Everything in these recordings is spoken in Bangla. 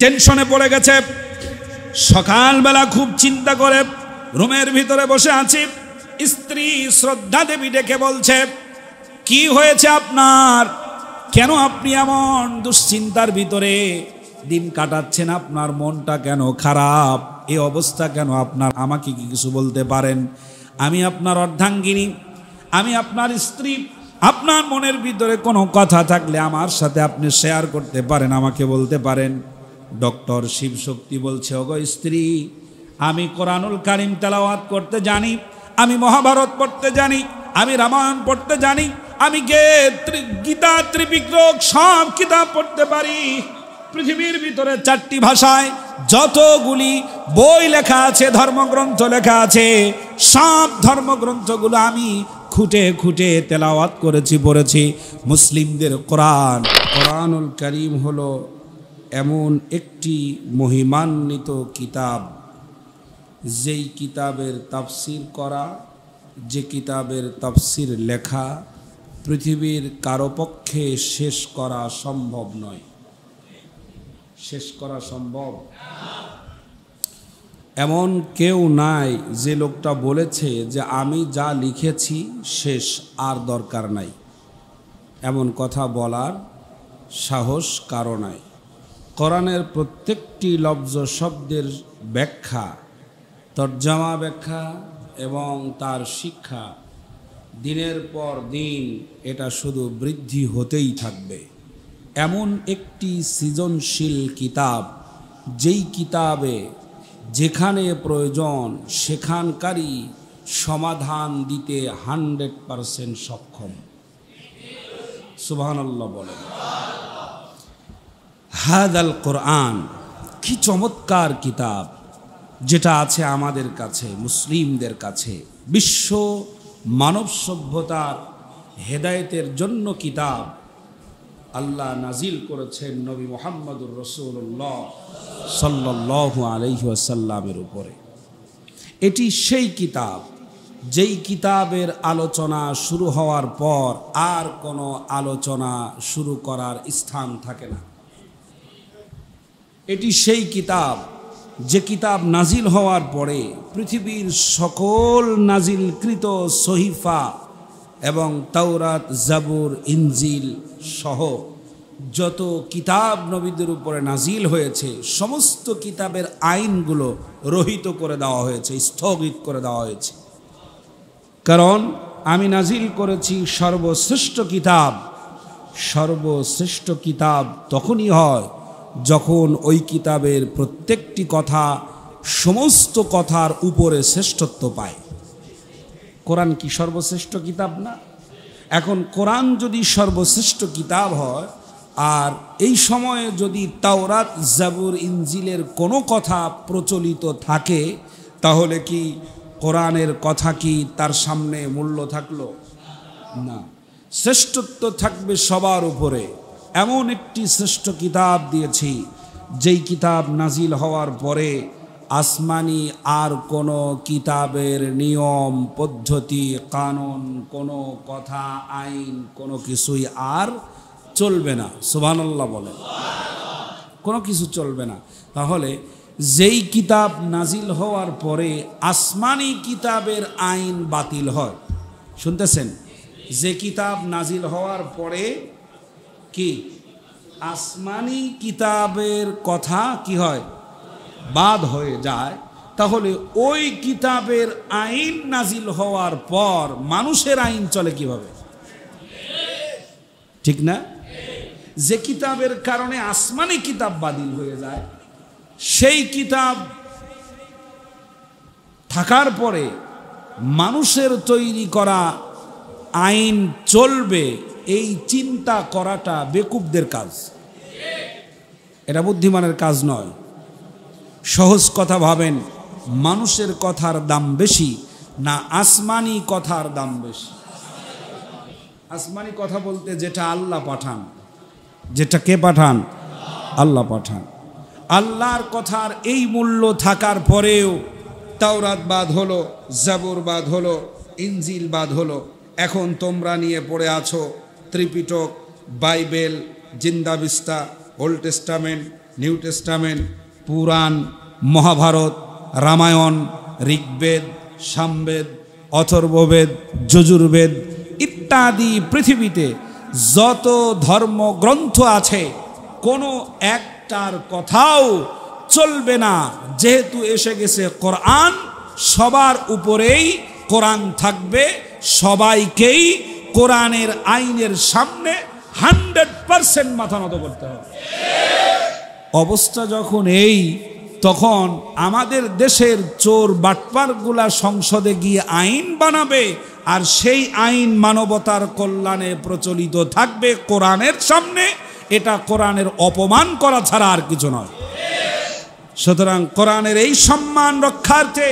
টেনশনে পড়ে গেছে। সকালবেলা খুব চিন্তা করে রুমের ভিতরে বসে আছি। স্ত্রী শ্রদ্ধা দেবী ডেকে বলছে, কি হয়েছে আপনার? কেন আপনি এমন দুশ্চিন্তার ভিতরে দিন কাটাচ্ছেন? আপনার মনটা কেন খারাপ? এই অবস্থা কেন আপনার? আমাকে কি কিছু বলতে পারেন? আমি আপনার অর্ধাঙ্গিনী, আমি আপনার স্ত্রী। আপনার মনের ভিতরে কোনো কথা থাকলে আমার সাথে আপনি শেয়ার করতে পারেন, আমাকে বলতে পারেন। ডক্টর শিবশক্তি বলছে, ওগো স্ত্রী, আমি কোরআনুল কারীম তেলাওয়াত করতে জানি, আমি মহাভারত পড়তে জানি, আমি রামায়ণ পড়তে জানি, আমি গীতা, ত্রিপিটক সব কিতাব পড়তে পারি। পৃথিবীর ভিতরে 4টি ভাষায় যতগুলি বই লেখা আছে, ধর্মগ্রন্থ লেখা আছে, সব ধর্মগ্রন্থগুলো আমি খুঁটে খুঁটে তেলাওয়াত করেছি, পড়েছি। মুসলিমদের কোরআনুল কারীম হলো এমন একটি মহিমান্বিত কিতাব, যেই কিতাবের তাফসির করা, যে কিতাবের তাফসির লেখা পৃথিবীর কারো পক্ষে শেষ করা সম্ভব নয়। শেষ করা সম্ভব এমন কেউ নাই যে লোকটা বলেছে যে আমি যা লিখেছি শেষ, আর দরকার নাই। এমন কথা বলার সাহস কারো নাই। কোরআনের প্রত্যেকটি লফজ শব্দের ব্যাখ্যা, তরজমা ব্যাখ্যা এবং তার শিক্ষা দিনের পর দিন এটা শুধু বৃদ্ধি হতেই থাকবে। এমন একটি সৃজনশীল কিতাব, যেই কিতাবে যেখানে প্রয়োজন সেখানকারই সমাধান দিতে 100% সক্ষম। সুবহানাল্লাহ বলেন। হাদাল কোরআন, কি চমৎকার কিতাব যেটা আছে আমাদের কাছে, মুসলিমদের কাছে। বিশ্ব মানব সভ্যতার হেদায়েতের জন্য কিতাব আল্লাহ নাজিল করেছেন নবী মুহাম্মদুর রাসূলুল্লাহ সাল্লাল্লাহু আলাইহি ওয়াসাল্লামের উপরে। এটি সেই কিতাব যেই কিতাবের আলোচনা শুরু হওয়ার পর আর কোনো আলোচনা শুরু করার স্থান থাকে না। এটি সেই কিতাব যে কিতাব নাজিল হওয়ার পরে পৃথিবীর সকল নাজিলকৃত সহিফা এবং তাওরাত, জাবুর, ইনজিল সহ যত কিতাব নবীদের উপরে নাজিল হয়েছে সমস্ত কিতাবের আইনগুলো রহিত করে দেওয়া হয়েছে, স্থগিত করে দেওয়া হয়েছে। কারণ আমি নাজিল করেছি সর্বশ্রেষ্ঠ কিতাব। সর্বশ্রেষ্ঠ কিতাব তখনই হয় যখন ওই কিতাবের প্রত্যেকটি কথা সমস্ত কথার উপরে শ্রেষ্ঠত্ব পায়। কোরআন কি সর্বশ্রেষ্ঠ কিতাব না? এখন কোরআন যদি সর্বশ্রেষ্ঠ কিতাব হয়, আর এই সময়ে যদি তাওরাত, জাবুর, ইনজিলের কোনো কথা প্রচলিত থাকে, তাহলে কি কোরআনের কথা কি তার সামনে মূল্য থাকলো? না, শ্রেষ্ঠত্ব থাকবে সবার উপরে। এমন একটি শ্রেষ্ঠ কিতাব দিয়েছি যেই কিতাব নাজিল হওয়ার পরে আসমানি আর কোনো কিতাবের নিয়ম, পদ্ধতি, কানুন, কোনো কথা, আইন, কোনো কিছুই আর চলবে না। সুবহানাল্লাহ বলেন। কোনো কিছু চলবে না। তাহলে যেই কিতাব নাজিল হওয়ার পরে আসমানি কিতাবের আইন বাতিল হয়, শুনতেছেন? যে কিতাব নাজিল হওয়ার পরে কি আসমানি কিতাবের কথা কি হয়? বাদ হয়ে যায়। তাহলে ওই কিতাবের আইন নাজিল হওয়ার পর মানুষের আইন চলে কিভাবে? ঠিক না? যে কিতাবের কারণে আসমানি কিতাব বাতিল হয়ে যায়, সেই কিতাব থাকার পরে মানুষের তৈরি করা আইন চলবে, এই চিন্তা করাটা বেকুবদের কাজ। এটা বুদ্ধিমানের কাজ নয়। সহজ কথা ভাবেন, মানুষের কথার দাম বেশি না আসমানি কথার দাম বেশি? আসমানি কথা বলতে যেটা আল্লাহ পাঠান, যেটা কে পাঠান? আল্লাহ পাঠান। আল্লাহর কথার এই মূল্য থাকার পরেও তাওরাত বাদ হলো, জাবুর বাদ হলো, ইনজিল বাদ হলো। এখন তোমরা নিয়ে পড়ে আছো Tripitaka, Bible, Zend Avesta, Old Testament, New Testament, Purana, Mahabharata, Ramayana, Rigveda, Samaveda, Atharvaveda, Yajurveda ইত্যাদি পৃথিবীতে যত ধর্মগ্রন্থ আছে কোনো একটার কথাও চলবে না, যেহেতু এসে গেছে কোরআন, সবার উপরেই কোরআন থাকবে, সবাইকেই কোরআনের আইনের সামনে 100% মাথা নত করতে হবে। অবস্থা যখন এই, তখন আমাদের দেশের চোর বাটপারগুলা সংসদে গিয়ে আইন বানাবে, আর সেই আইন মানবতার কল্যাণে প্রচলিত থাকবে কোরআনের সামনে। এটা কোরআনের অপমান করা ছাড়া আর কিছু নয়। সুতরাং কোরআনের এই সম্মান রক্ষার্থে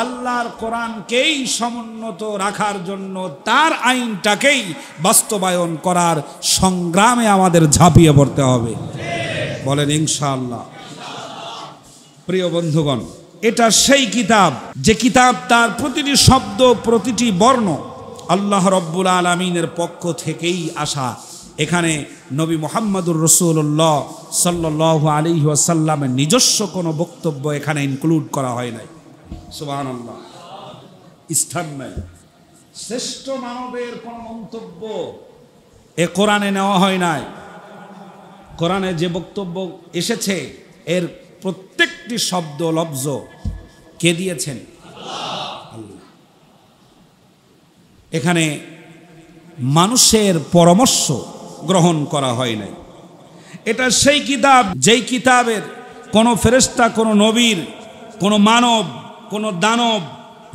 আল্লাহর কোরআনকেই সমুন্নত রাখার জন্য তার আইনটাকেই বাস্তবায়ন করার সংগ্রামে আমাদের ঝাঁপিয়ে পড়তে হবে। বলেন ইনশাআল্লাহ। প্রিয় বন্ধুগণ, এটা সেই কিতাব যে কিতাব তার প্রতিটি শব্দ, প্রতিটি বর্ণ আল্লাহ রব্বুল আলামিনের পক্ষ থেকেই আসা। এখানে নবী মুহাম্মদুর রাসূলুল্লাহ সাল্লাল্লাহু আলাইহি ওয়াসাল্লামের নিজস্ব কোনো বক্তব্য এখানে ইনক্লুড করা হয় নাই। সুবহানাল্লাহ, স্থান নাই। শ্রেষ্ঠ মানবের কোনো মন্তব্য এ কোরআনে নেওয়া হয় নাই। কোরআনে যে বক্তব্য এসেছে এর প্রত্যেকটি শব্দ লফজ কে দিয়েছেন? আল্লাহ। এখানে মানুষের পরামর্শ গ্রহণ করা হয় নাই। এটা সেই কিতাব যেই কিতাবের কোনো ফেরেশতা, কোনো নবীর, কোনো মানব, কোনো দানব,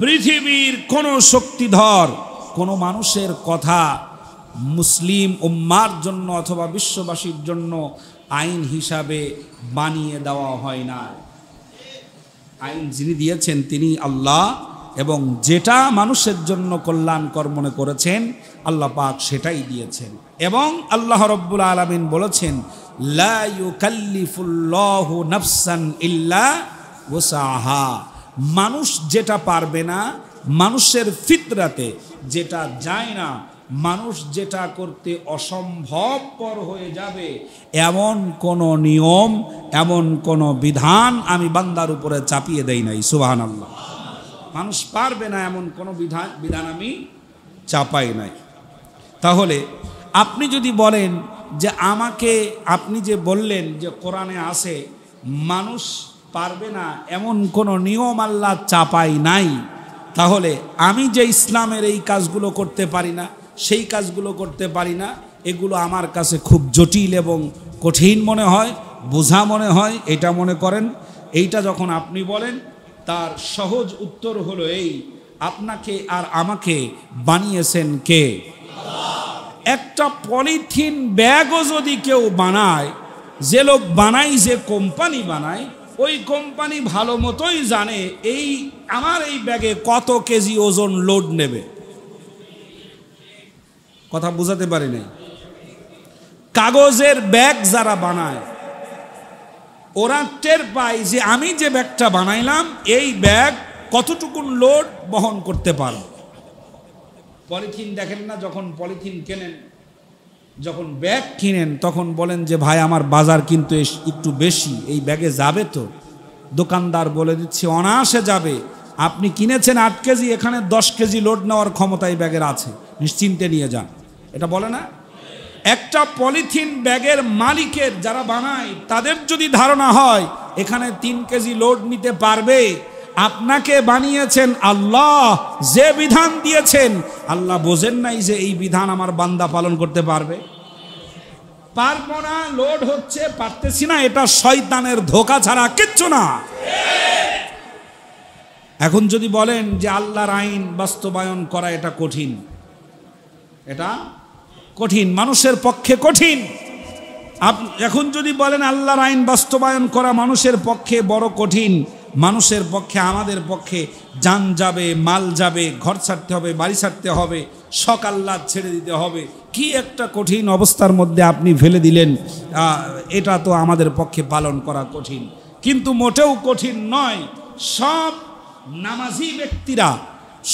পৃথিবীর কোনো শক্তিধর কোনো মানুষের কথা মুসলিম উম্মার জন্য অথবা বিশ্ববাসীর জন্য আইন হিসাবে বানিয়ে দেওয়া হয় না। আইন যিনি দিয়েছেন তিনি আল্লাহ, এবং যেটা মানুষের জন্য কল্যাণকর মনে করেছেন আল্লাহ পাক সেটাই দিয়েছেন। এবং আল্লাহ রব্বুল আলামিন বলেছেন, লা ইউকাল্লিফুল্লাহু নাফসান ইল্লা ওয়াসাহা। মানুষ যেটা পারবে না, মানুষের ফিতরাতে যেটা যায় না, মানুষ যেটা করতে অসম্ভবপর হয়ে যাবে, এমন কোনো নিয়ম, এমন কোনো বিধান আমি বান্দার উপরে চাপিয়ে দেই নাই। সুবহানাল্লাহ। মানুষ পারবে না এমন কোনো বিধান আমি চাপাই নাই। তাহলে আপনি যদি বলেন যে আমাকে, আপনি যে বললেন যে কোরআনে আছে মানুষ পারবে না এমন কোনো নিয়ম আল্লাহ চাপাই নাই, তাহলে আমি যে ইসলামের এই কাজগুলো করতে পারি না, সেই কাজগুলো করতে পারি না, এগুলো আমার কাছে খুব জটিল এবং কঠিন মনে হয়, বোঝা মনে হয়, এটা মনে করেন। এইটা যখন আপনি বলেন, তার সহজ উত্তর হলো এই, আপনাকে আর আমাকে বানিয়েছেন কে? একটা পলিথিন ব্যাগও যদি কেউ বানায়, যে লোক বানায়, যে কোম্পানি বানায়, ওই কোম্পানি ভালো মতোই জানে এই আমার এই ব্যাগে কত কেজি ওজন লোড নেবে। কথা বুঝাতে পারি নাই? কাগজের ব্যাগ যারা বানায় ওরা টের পায় যে আমি যে ব্যাগটা বানাইলাম এই ব্যাগ কতটুকুন লোড বহন করতে পারে। পলিথিন দেখেন না, যখন পলিথিন কেনেন, যখন ব্যাগ কিনেন, তখন বলেন যে ভাই আমার বাজার কিন্তু একটু বেশি, এই ব্যাগে যাবে তো? দোকানদার বলে দিচ্ছে অনায়াসে যাবে, আপনি কিনেছেন 8 কেজি, এখানে 10 কেজি লোড নেওয়ার ক্ষমতা এই ব্যাগের আছে, নিশ্চিন্তে নিয়ে যান। এটা বলে না? একটা পলিথিন ব্যাগের মালিকের যারা বানায় তাদের যদি ধারণা হয় এখানে 3 কেজি লোড নিতে পারবে, আপনাকে বানিয়েছেন আল্লাহ, যে বিধান দিয়েছেন আল্লাহ বোঝেন নাই যে এই বিধান আমার বান্দা পালন করতে পারবে? পারবো না, লোড হচ্ছে, পারতেছি না, এটা শয়তানের ধোঁকা ছাড়া কিচ্ছু না। এখন যদি বলেন যে আল্লাহর আইন বাস্তবায়ন করা এটা কঠিন, এটা কঠিন, মানুষের পক্ষে কঠিন। এখন যদি বলেন আল্লাহর আইন বাস্তবায়ন করা মানুষের পক্ষে বড় কঠিন, মানুষের পক্ষে, আমাদের পক্ষে জান যাবে, মাল যাবে, ঘর ছাড়তে হবে, বাড়ি ছাড়তে হবে, শখ আহ্লাদ ছেড়ে দিতে হবে, কি একটা কঠিন অবস্থার মধ্যে আপনি ফেলে দিলেন, এটা তো আমাদের পক্ষে পালন করা কঠিন। কিন্তু মোটেও কঠিন নয়। সব নামাজি ব্যক্তিরা,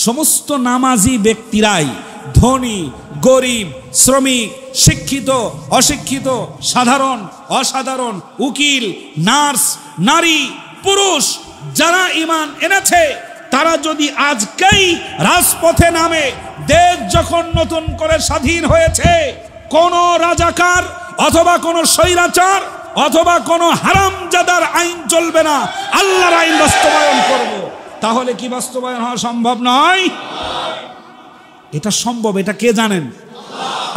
সমস্ত নামাজি ব্যক্তিরাই ধনী গরিব, শ্রমিক, শিক্ষিত অশিক্ষিত, সাধারণ অসাধারণ, উকিল নার্স, নারী পুরুষ, যারা ঈমান এনেছে তারা যদি আজকেই রাজপথে নামে, দেশ যখন নতুন করে স্বাধীন হয়েছে, কোন রাজাকার অথবা কোন স্বৈরাচার অথবা কোন হারামজাদার আইন চলবে না, আল্লাহর আইন বাস্তবায়ন করব। তাহলে কি বাস্তবায়ন হওয়া সম্ভব নয়? এটা সম্ভব। এটা কে জানেন?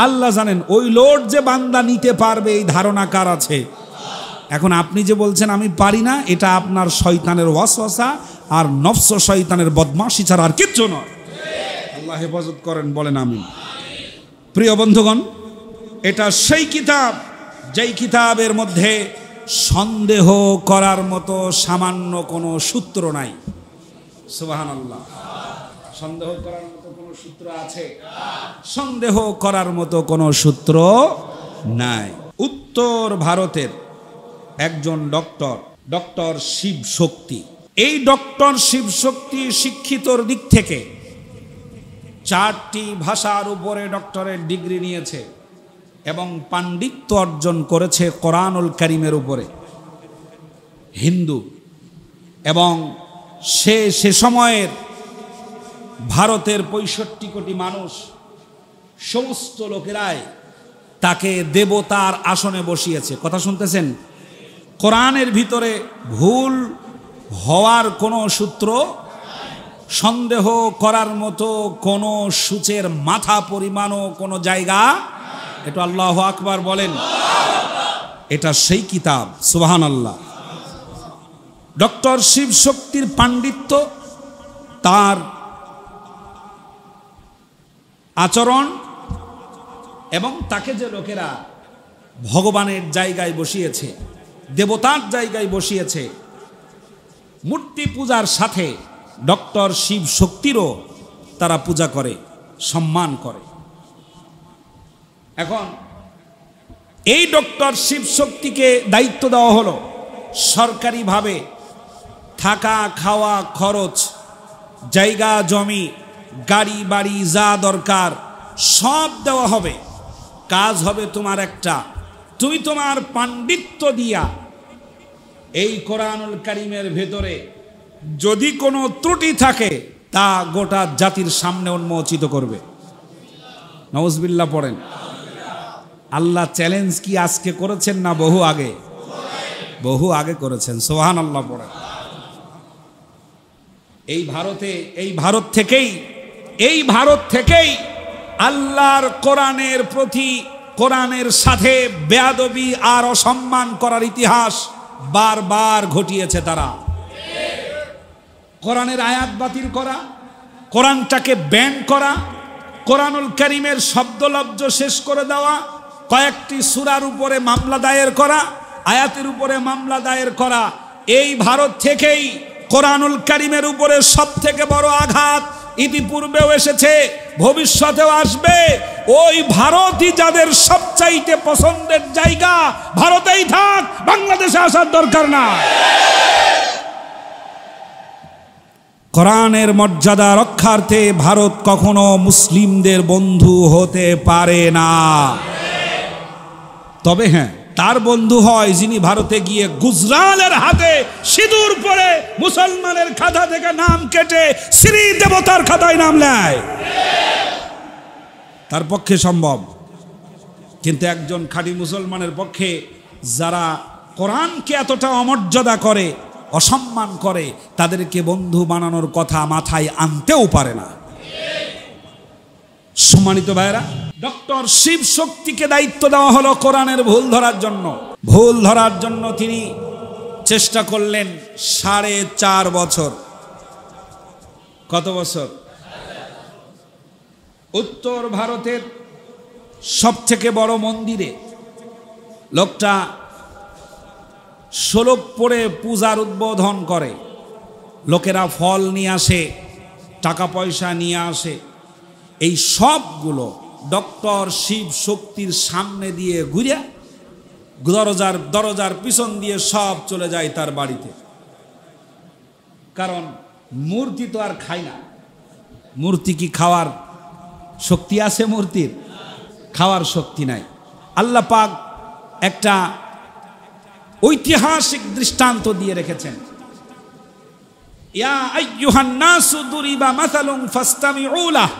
আল্লাহ জানেন। ওই লোড যে বান্দা নিতে পারবে এই ধারণা কার আছে? এখন আপনি যে বলছেন আমি পারি না, এটা আপনার শয়তানের ওয়াসওয়াসা আর নফস শয়তানের বদমাশি ছাড়া আর কিচ্ছু নয়। আল্লাহ হেফাজত করেন, বলেন আমিন। প্রিয় বন্ধুগণ, এটা সেই কিতাব যেই কিতাবের মধ্যে সন্দেহ করার মতো সামান্য কোনো সূত্র নাই। সুবহানাল্লাহ। সন্দেহ করার মতো কোনো সূত্র আছে? সন্দেহ করার মতো কোনো সূত্র নাই। উত্তর ভারতের একজন ডক্টর শিব শক্তি, এই ডক্টর শিব শক্তি শিক্ষিতর দিক থেকে 4টি ভাষার উপরে ডক্টরের ডিগ্রি নিয়েছে এবং পাণ্ডিত্য অর্জন করেছে কোরআনুল কারীমের উপরে, হিন্দু। এবং সে সময়ের ভারতের 65 কোটি মানুষ, সমস্ত লোকেরাই তাকে দেবতার আসনে বসিয়েছে। কথা শুনতেছেন? কোরআনের ভিতরে ভুল হওয়ার কোনো সূত্র, সন্দেহ করার মতো কোনো সূচের মাথা পরিমাণও কোনো জায়গা। এটা আল্লাহু আকবার বলেন। এটা সেই কিতাব। সুবহানাল্লাহ। ডক্টর শিব শক্তির পাণ্ডিত্য, তার আচরণ এবং তাকে যে লোকেরা ভগবানের জায়গায় বসিয়েছে, দেবতার জায়গায় বসিয়েছে, মূর্তি পূজার সাথে ডক্টর শিব শক্তিরও তারা পূজা করে, সম্মান করে। এখন এই ডক্টর শিব শক্তিকে দায়িত্ব দেওয়া হলো সরকারিভাবে থাকা খাওয়া খরচ, জায়গা জমি, গাড়ি বাড়ি যা দরকার সব দেওয়া হবে। কাজ হবে তোমার একটা, তুমি তোমার পাণ্ডিত্য দিয়া এই কোরআনুল কারীমের ভেতরে যদি কোনো ত্রুটি থাকে তা গোটা জাতির সামনে উন্মোচিত করবে। নাউজুবিল্লাহ পড়েন। আল্লাহ চ্যালেঞ্জ কি আজকে করেছেন না বহু আগে? বহু আগে করেছেন। সুবহানাল্লাহ পড়েন। এই ভারত থেকেই আল্লাহর কোরআনের প্রতি, কোরআনের সাথে বেয়াদবি আর অসম্মান করার ইতিহাস বারবার ঘটিয়েছে তারা। কোরআনের আয়াত বাতিল করা, কোরআনটাকে ব্যান করা, কোরআনুল কারীমের শব্দলব্জ শেষ করে দেওয়া, কয়েকটি সূরার উপরে মামলা দায়ের করা, আয়াতের উপরে মামলা দায়ের করা। এই ভারত থেকেই কোরআনুল কারীমের উপরে সবথেকে বড় আঘাত ইতিপূর্বেও এসেছে, ভবিষ্যতেও আসবে। ওই ভারতই যাদের সবচাইতে পছন্দের জায়গা, ভারতেই থাক, বাংলাদেশে আসার দরকার না। কোরআনের মর্যাদা রক্ষার্থে ভারত কখনো মুসলিমদের বন্ধু হতে পারে না। তবে হ্যাঁ, তার বন্ধু হয় যিনি ভারতে গিয়ে গুজরালের হাতে সিঁদুর পরে মুসলমানের খাতা থেকে নাম কেটে শ্রী দেবতার খাতায় নাম নেয়, তার পক্ষে সম্ভব। কিন্তু একজন খাঁটি মুসলমানের পক্ষে যারা কোরআনকে এতটা অমর্যাদা করে, অসম্মান করে, তাদেরকে বন্ধু বানানোর কথা মাথায় আনতেও পারে না। সম্মানিত ভাইরা, ডক্টর শিব শক্তিকে দায়িত্ব দেওয়া হলো কোরআনের ভুল ধরার জন্য তিনি চেষ্টা করলেন 4.5 বছর। কত বছর? উত্তর ভারতের সবথেকে বড় মন্দিরে লোকটা শ্লোক পড়ে পূজার উদ্বোধন করে। লোকেরা ফল নিয়ে আসে, টাকা পয়সা নিয়ে আসে, এই সবগুলো ডক্টর শিব শক্তির সামনে দিয়ে ঘুরে দরজার পিছন দিয়ে সব চলে যায় তার বাড়িতে। কারণ মূর্তি তো আর খায় না, মূর্তি কি খাওয়ার শক্তি আছে মূর্তির? খাওয়ার শক্তি নাই। আল্লাহ পাক একটা ঐতিহাসিক দৃষ্টান্ত দিয়ে রেখেছেন, ইয়া আইয়ুহান নাসু দুরিবা মাসালুন ফাসতামিউ লাহু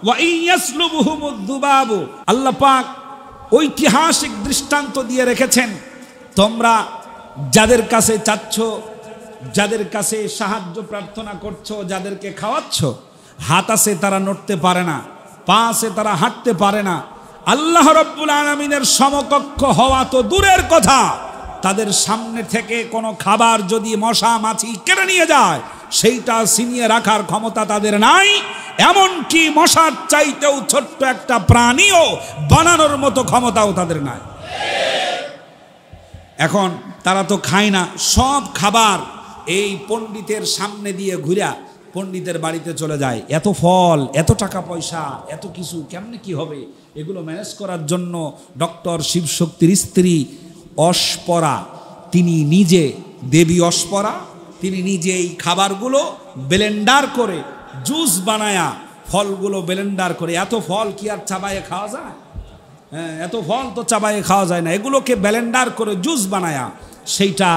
ওয়া ইন ইয়াসলুবহুমুদ দুবাবু। আল্লাহ পাক ঐতিহাসিক দৃষ্টান্ত দিয়ে রেখেছেন, তোমরা যাদের কাছে চাচ্ছ, যাদের কাছে সাহায্য প্রার্থনা করছো, যাদেরকে খাওয়াচ্ছ, হাত আছে তারা নড়তে পারে না, পা আছে তারা হাঁটতে পারে না, আল্লাহ রাব্বুল আলামিনের সমকক্ষ হওয়া তো দূরের কথা, তাদের সামনে থেকে কোনো খাবার যদি মশা মাছি কেড়ে নিয়ে যায় সেইটা ছিনিয়ে রাখার ক্ষমতা তাদের নাই। এমনকি মশার চাইতেও ছোট্ট একটা প্রাণীও বানানোর মতো ক্ষমতাও তাদের নাই। এখন তারা তো খায় না, সব খাবার এই পণ্ডিতের সামনে দিয়ে ঘুরা পণ্ডিতের বাড়িতে চলে যায়। এত ফল, এত টাকা পয়সা, এত কিছু কেমনে কি হবে, এগুলো ম্যানেজ করার জন্য ডক্টর শিবশক্তির স্ত্রী অস্পরা, তিনি নিজে, দেবী অস্পরা, তিনি নিজে এই খাবারগুলো ব্লেন্ডার করে জুস বানায়া, ফলগুলো ব্লেন্ডার করে, এত ফল কি আর চাবায়ে খাওয়া যায়? হ্যাঁ, এত ফল তো চাবায়ে খাওয়া যায় না, এগুলোকে ব্লেন্ডার করে জুস বানায়া সেইটা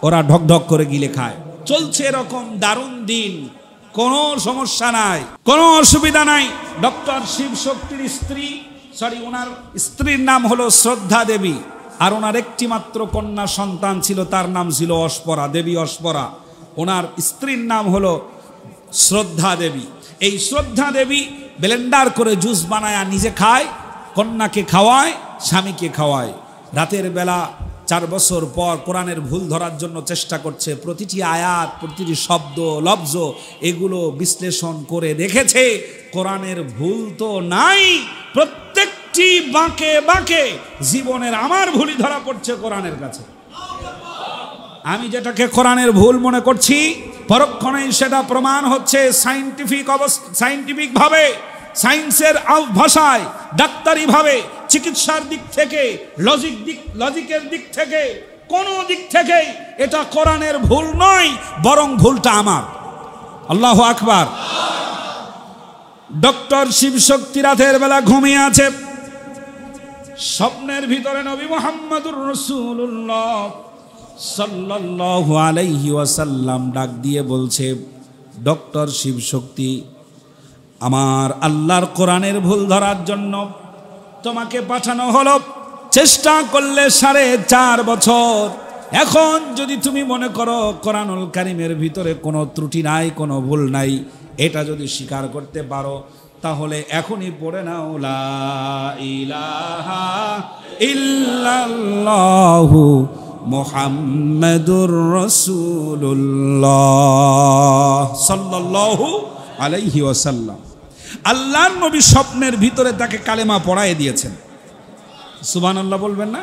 ওরা ঢক ঢক করে গিলে খায়। চলছে এরকম দারুণ দিন, কোনো সমস্যা নাই, কোনো অসুবিধা নাই। ডক্টর শিবশক্তির স্ত্রী, ওনার স্ত্রীর নাম হলো শ্রদ্ধা দেবী, আর ওনার একটি মাত্র কন্যা সন্তান ছিল, তার নাম ছিল অস্পরা, দেবী অস্পরা। ওনার স্ত্রীর নাম হলো শ্রদ্ধা দেবী। এই শ্রদ্ধা দেবী ব্লেন্ডার করে জুস বানায় নিজে খায়, কন্যাকে খাওয়ায়, স্বামীকে খাওয়ায়। রাতের বেলা 4 বছর পর কোরআনের ভুল ধরার জন্য চেষ্টা করছে, প্রতিটি আয়াত, প্রতিটি শব্দ লফজ এগুলো বিশ্লেষণ করে দেখেছে কোরআনের ভুল তো নাই, প্রত্যেকটি বাঁকে বাঁকে জীবনের আমার ভুলই ধরা পড়ছে কোরআনের কাছে। আমি যেটাকে কোরআনের ভুল মনে করছি পরক্ষণেই সেটা প্রমাণ হচ্ছে সায়েন্টিফিক ভাবে, সায়েন্সের ভাষায়, ডাক্তারি ভাবে, চিকিৎসার দিক থেকে, লজিকের দিক থেকে, কোন দিক থেকে এটা কোরআনের ভুল নয়, বরং ভুলটা আমার। আল্লাহু আকবার। ডক্টর শিবশক্তি রাতের বেলা ঘুমিয়ে আছে, স্বপ্নের ভিতরে নবী মুহাম্মদুর রাসূলুল্লাহ সাল্লাল্লাহু আলাইহি ওয়াসাল্লাম ডাক দিয়ে বলছে, ডক্টর শিবশক্তি, আমার আল্লাহর কোরআনের ভুল ধরার জন্য তোমাকে পাঠানো হলো, চেষ্টা করলে 4.5 বছর। এখন যদি তুমি মনে করো কোরআনুল কারীমের ভিতরে কোনো ত্রুটি নাই, কোনো ভুল নাই, এটা যদি স্বীকার করতে পারো তাহলে এখনই পড়ে নাও লা ইলাহা ইল্লাল্লাহু মুহাম্মাদুর রাসূলুল্লাহ সাল্লাল্লাহু আলাইহি ওয়াসাল্লাম। আল্লাহর নবী স্বপ্নের ভিতরে তাকে কালেমা পড়ায় দিয়েছেন। সুবহানাল্লাহ বলবেন না?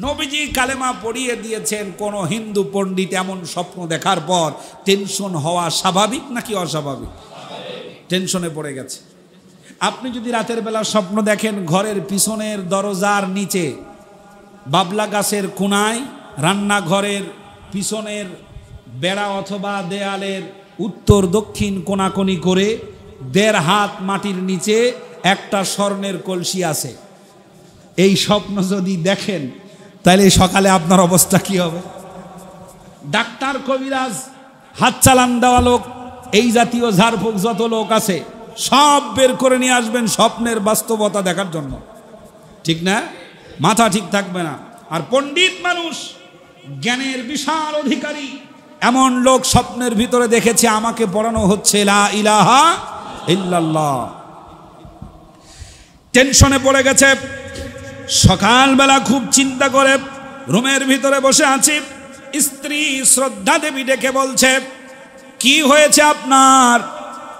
নবীজি কালেমা পড়িয়ে দিয়েছেন। কোন হিন্দু পণ্ডিত এমন স্বপ্ন দেখার পর টেনশন হওয়া স্বাভাবিক নাকি অস্বাভাবিক? টেনশনে পড়ে গেছে। আপনি যদি রাতের বেলা স্বপ্ন দেখেন ঘরের পিছনের দরজার নিচে, বাবলা গাছের কোনায়, রান্নাঘরের পিছনের বেড়া অথবা দেয়ালের উত্তর দক্ষিণ কোনাকুনি করে 1.5 হাত মাটির নিচে একটা স্বর্ণের কলসি আছে, এই স্বপ্ন যদি দেখেন তাহলে সকালে আপনার অবস্থা কি হবে? ডাক্তার, কবিরাজ, হাত চালান দেওয়া লোক, এই জাতীয় ঝাড়ফুঁক যত লোক আছে সব বের করে নিয়ে আসবেন স্বপ্নের বাস্তবতা দেখার জন্য, ঠিক না? মাথা ঠিক থাকবে না। আর পণ্ডিত মানুষ, জ্ঞানের বিশাল অধিকারী এমন লোক স্বপ্নের ভিতরে দেখেছে আমাকে পড়ানো হচ্ছে লা ইলাহা ইল্লাল্লাহ। টেনশনে পড়ে গেছে। সকালবেলা খুব চিন্তা করে রুমের ভিতরে বসে আছি, স্ত্রী শ্রদ্ধা দেবী ডেকে বলছে, কি হয়েছে আপনার?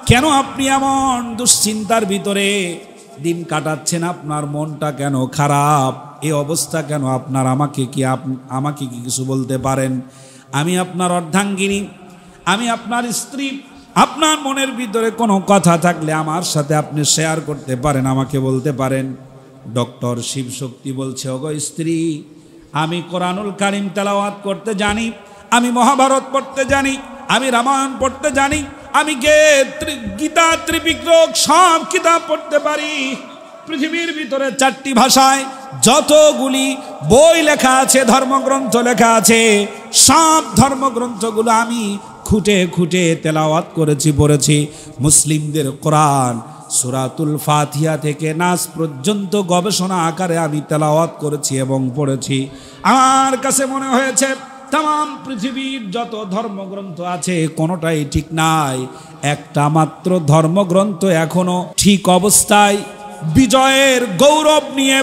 কেন আপনি এমন দুশ্চিন্তার ভিতরে দিন কাটাচ্ছেন? আপনার মনটা কেন খারাপ? এই অবস্থা কেন আপনার? আমাকে কি কিছু বলতে পারেন? আমি আপনার অর্ধাঙ্গিনী, আমি আপনার স্ত্রী। আপনার মনের ভিতরে কোনো কথা থাকলে আমার সাথে আপনি শেয়ার করতে পারেন, আমাকে বলতে পারেন। ডক্টর শিবশক্তি বলছে, ওগো স্ত্রী, আমি কোরআনুল কারীম তেলাওয়াত করতে জানি, আমি মহাভারত পড়তে জানি, আমি রামায়ণ পড়তে জানি, আমি গীতা ত্রিপিটক সব কিতাব পড়তে পারি। পৃথিবীর ভিতরে 4টি ভাষায় যতগুলি বই লেখা আছে, ধর্মগ্রন্থ লেখা আছে, সব ধর্মগ্রন্থগুলো আমি খুঁটে খুঁটে তেলাওয়াত করেছি, পড়েছি। মুসলিমদের কোরআন সূরাতুল ফাতিহা থেকে নাস পর্যন্ত গবেষণা আকারে আমি তেলাওয়াত করেছি এবং পড়েছি। আমার কাছে মনে হয়েছে তাম পৃথিবীর যত ধর্মগ্রন্থ আছে কোনোটাই ঠিক নাই। একটা মাত্র ধর্মগ্রন্থ এখনো ঠিক অবস্থায় বিজয়ের গৌরব নিয়ে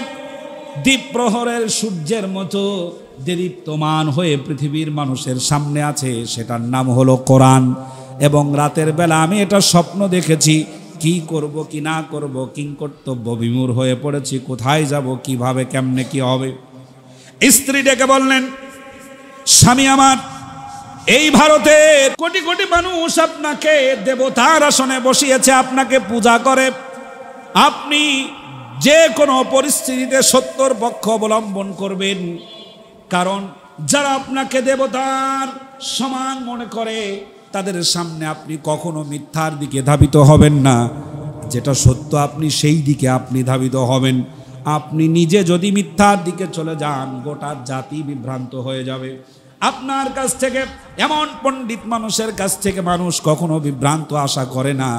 দ্বীপ্রহরের সূর্যের মতো দীপ্তমান হয়ে পৃথিবীর মানুষের সামনে আছে, সেটার নাম হলো কোরআন। এবং রাতের বেলা আমি এটা স্বপ্ন দেখেছি, কি করব কি না করব, কিংকর্তব্য বিমূঢ় হয়ে পড়েছি, কোথায় যাব, কিভাবে কেমনে কি হবে। স্ত্রী ডেকে বললেন, স্বামী আমার, এই ভারতের কোটি কোটি মানুষ আপনাকে দেবতার আসনে বসিয়েছে, আপনাকে পূজা করে। আপনি যে কোনো পরিস্থিতিতে সত্যর পক্ষ অবলম্বন করবেন, কারণ যারা আপনাকে দেবতার সমান মনে করে তাদের সামনে আপনি কখনো মিথ্যার দিকে ধাবিত হবেন না। যেটা সত্য আপনি সেই দিকে আপনি ধাবিত হবেন। আপনি নিজে যদি মিথ্যার দিকে চলে যান, গোটা জাতি বিভ্রান্ত হয়ে যাবে। আপনার কাছ থেকে, এমন পণ্ডিত মানুষের কাছ থেকে মানুষ কখনো বিভ্রান্ত আশা করে না।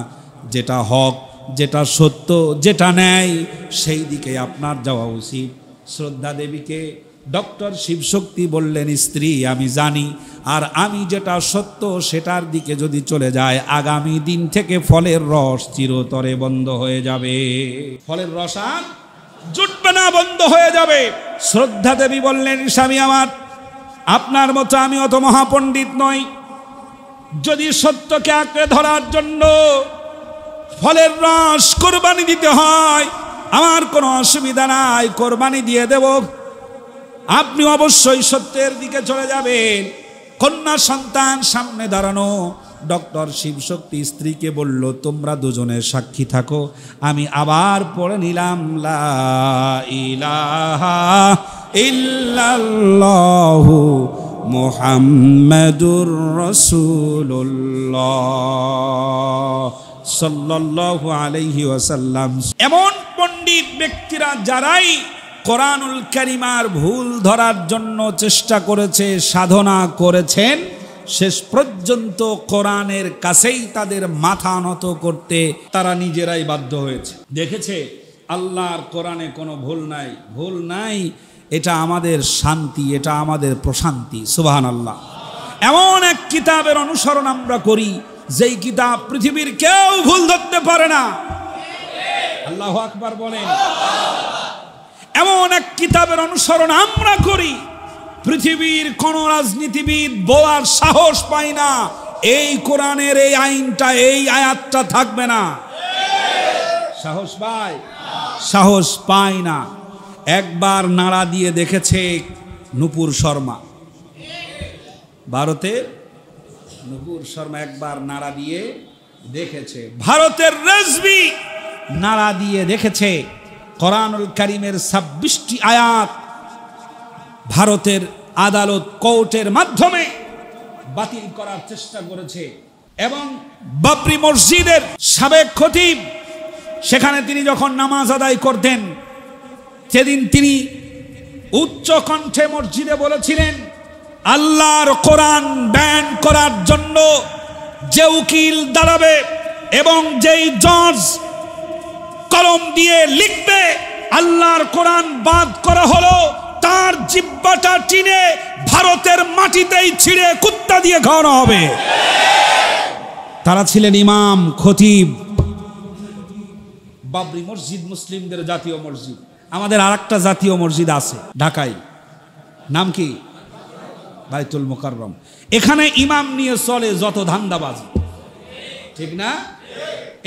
যেটা হক, যেটা সত্য, যেটা ন্যায়, সেই দিকে আপনার যাওয়া উচিত। শ্রদ্ধা দেবীকে ডক্টর শিবশক্তি বললেন, স্ত্রী আমি জানি, আর আমি যেটা সত্য সেটার দিকে যদি চলে যায়, আগামী দিন থেকে ফলের রস চিরতরে বন্ধ হয়ে যাবে। ফলের রস আর জুটবে না, বন্ধ হয়ে যাবে। শ্রদ্ধা দেবী বললেন, স্বামী আমার, আপনার মতো আমি অত মহাপণ্ডিত নই। যদি সত্যকে আঁকড়ে ধরার জন্য ফলের রস কোরবানি দিতে হয়, আমার কোনো অসুবিধা নাই, কোরবানি দিয়ে দেব। আপনি অবশ্যই সত্যের দিকে চলে যাবেন। কন্যা সন্তান সামনে দাঁড়ানো। ডক্টর শিবশক্তি স্ত্রীকে বলল, তোমরা দুজনে সাক্ষী থাকো। আমি আবার পড়ে নিলাম, লা ইলাহা ইল্লাল্লাহু মুহাম্মাদুর রাসূলুল্লাহ সাল্লাল্লাহু আলাইহি ওয়াসাল্লাম। এমন পণ্ডিত ব্যক্তিরা যারাই কোরআনুল কারীমার ভুল ধরার জন্য চেষ্টা করেছে, সাধনা করেছেন, শেষ পর্যন্ত কোরআনের কাছেই তাদের মাথা নত করতে তারা নিজেরাই বাধ্য হয়েছে। দেখেছে আল্লাহর কোরআনে কোনো ভুল নাই, ভুল নাই, এটা আমাদের শান্তি, এটা আমাদের প্রশান্তি। সুবহানাল্লাহ। এমন এক কিতাবের অনুসরণ আমরা করি যেই কিতাব পৃথিবীর কেউ ভুল ধরতে পারে না। আল্লাহু আকবার বলেন। এমন এক কিতাবের অনুসরণ আমরা করি, পৃথিবীর কোন রাজনীতিবিদ বলার সাহস পায় না এই কোরআনের এই আইনটা, এই আয়াতটা থাকবে না। সাহস পায়? সাহস পায় না। একবার নাড়া দিয়ে দেখেছে নূপুর শর্মা, ভারতের নূপুর শর্মা একবার নাড়া দিয়ে দেখেছে। ভারতের রেজভি নাড়া দিয়ে দেখেছে কোরআনুল কারীমের 26টি আয়াত ভারতের আদালত, কোর্টের মাধ্যমে বাতিল করার চেষ্টা করেছে। এবং বাবরি মসজিদের সাবেক খতিব, সেখানে তিনি যখন নামাজ আদায় করতেন, সেদিন তিনি উচ্চ কণ্ঠে মসজিদে বলেছিলেন, আল্লাহর কোরআন ব্যান করার জন্য যে উকিল দাঁড়াবে এবং যেই জজ কলম দিয়ে লিখবে আল্লাহর কোরআন বাদ করা হলো, তার জিহ্বাটা টিনে ভারতের মাটিতেই ছিঁড়ে কুত্তা দিয়ে খাওয়ানো হবে। তারা ছিলেন ইমাম, খতিব। বাবরি মসজিদ মুসলিমদের জাতীয় মসজিদ। আমাদের আরেকটা জাতীয় মসজিদ আছে ঢাকায়, নাম কি? বাইতুল মুকাররম। এখানে ইমাম নিয়ে চলে যত ধান্দাবাজি, ঠিক না?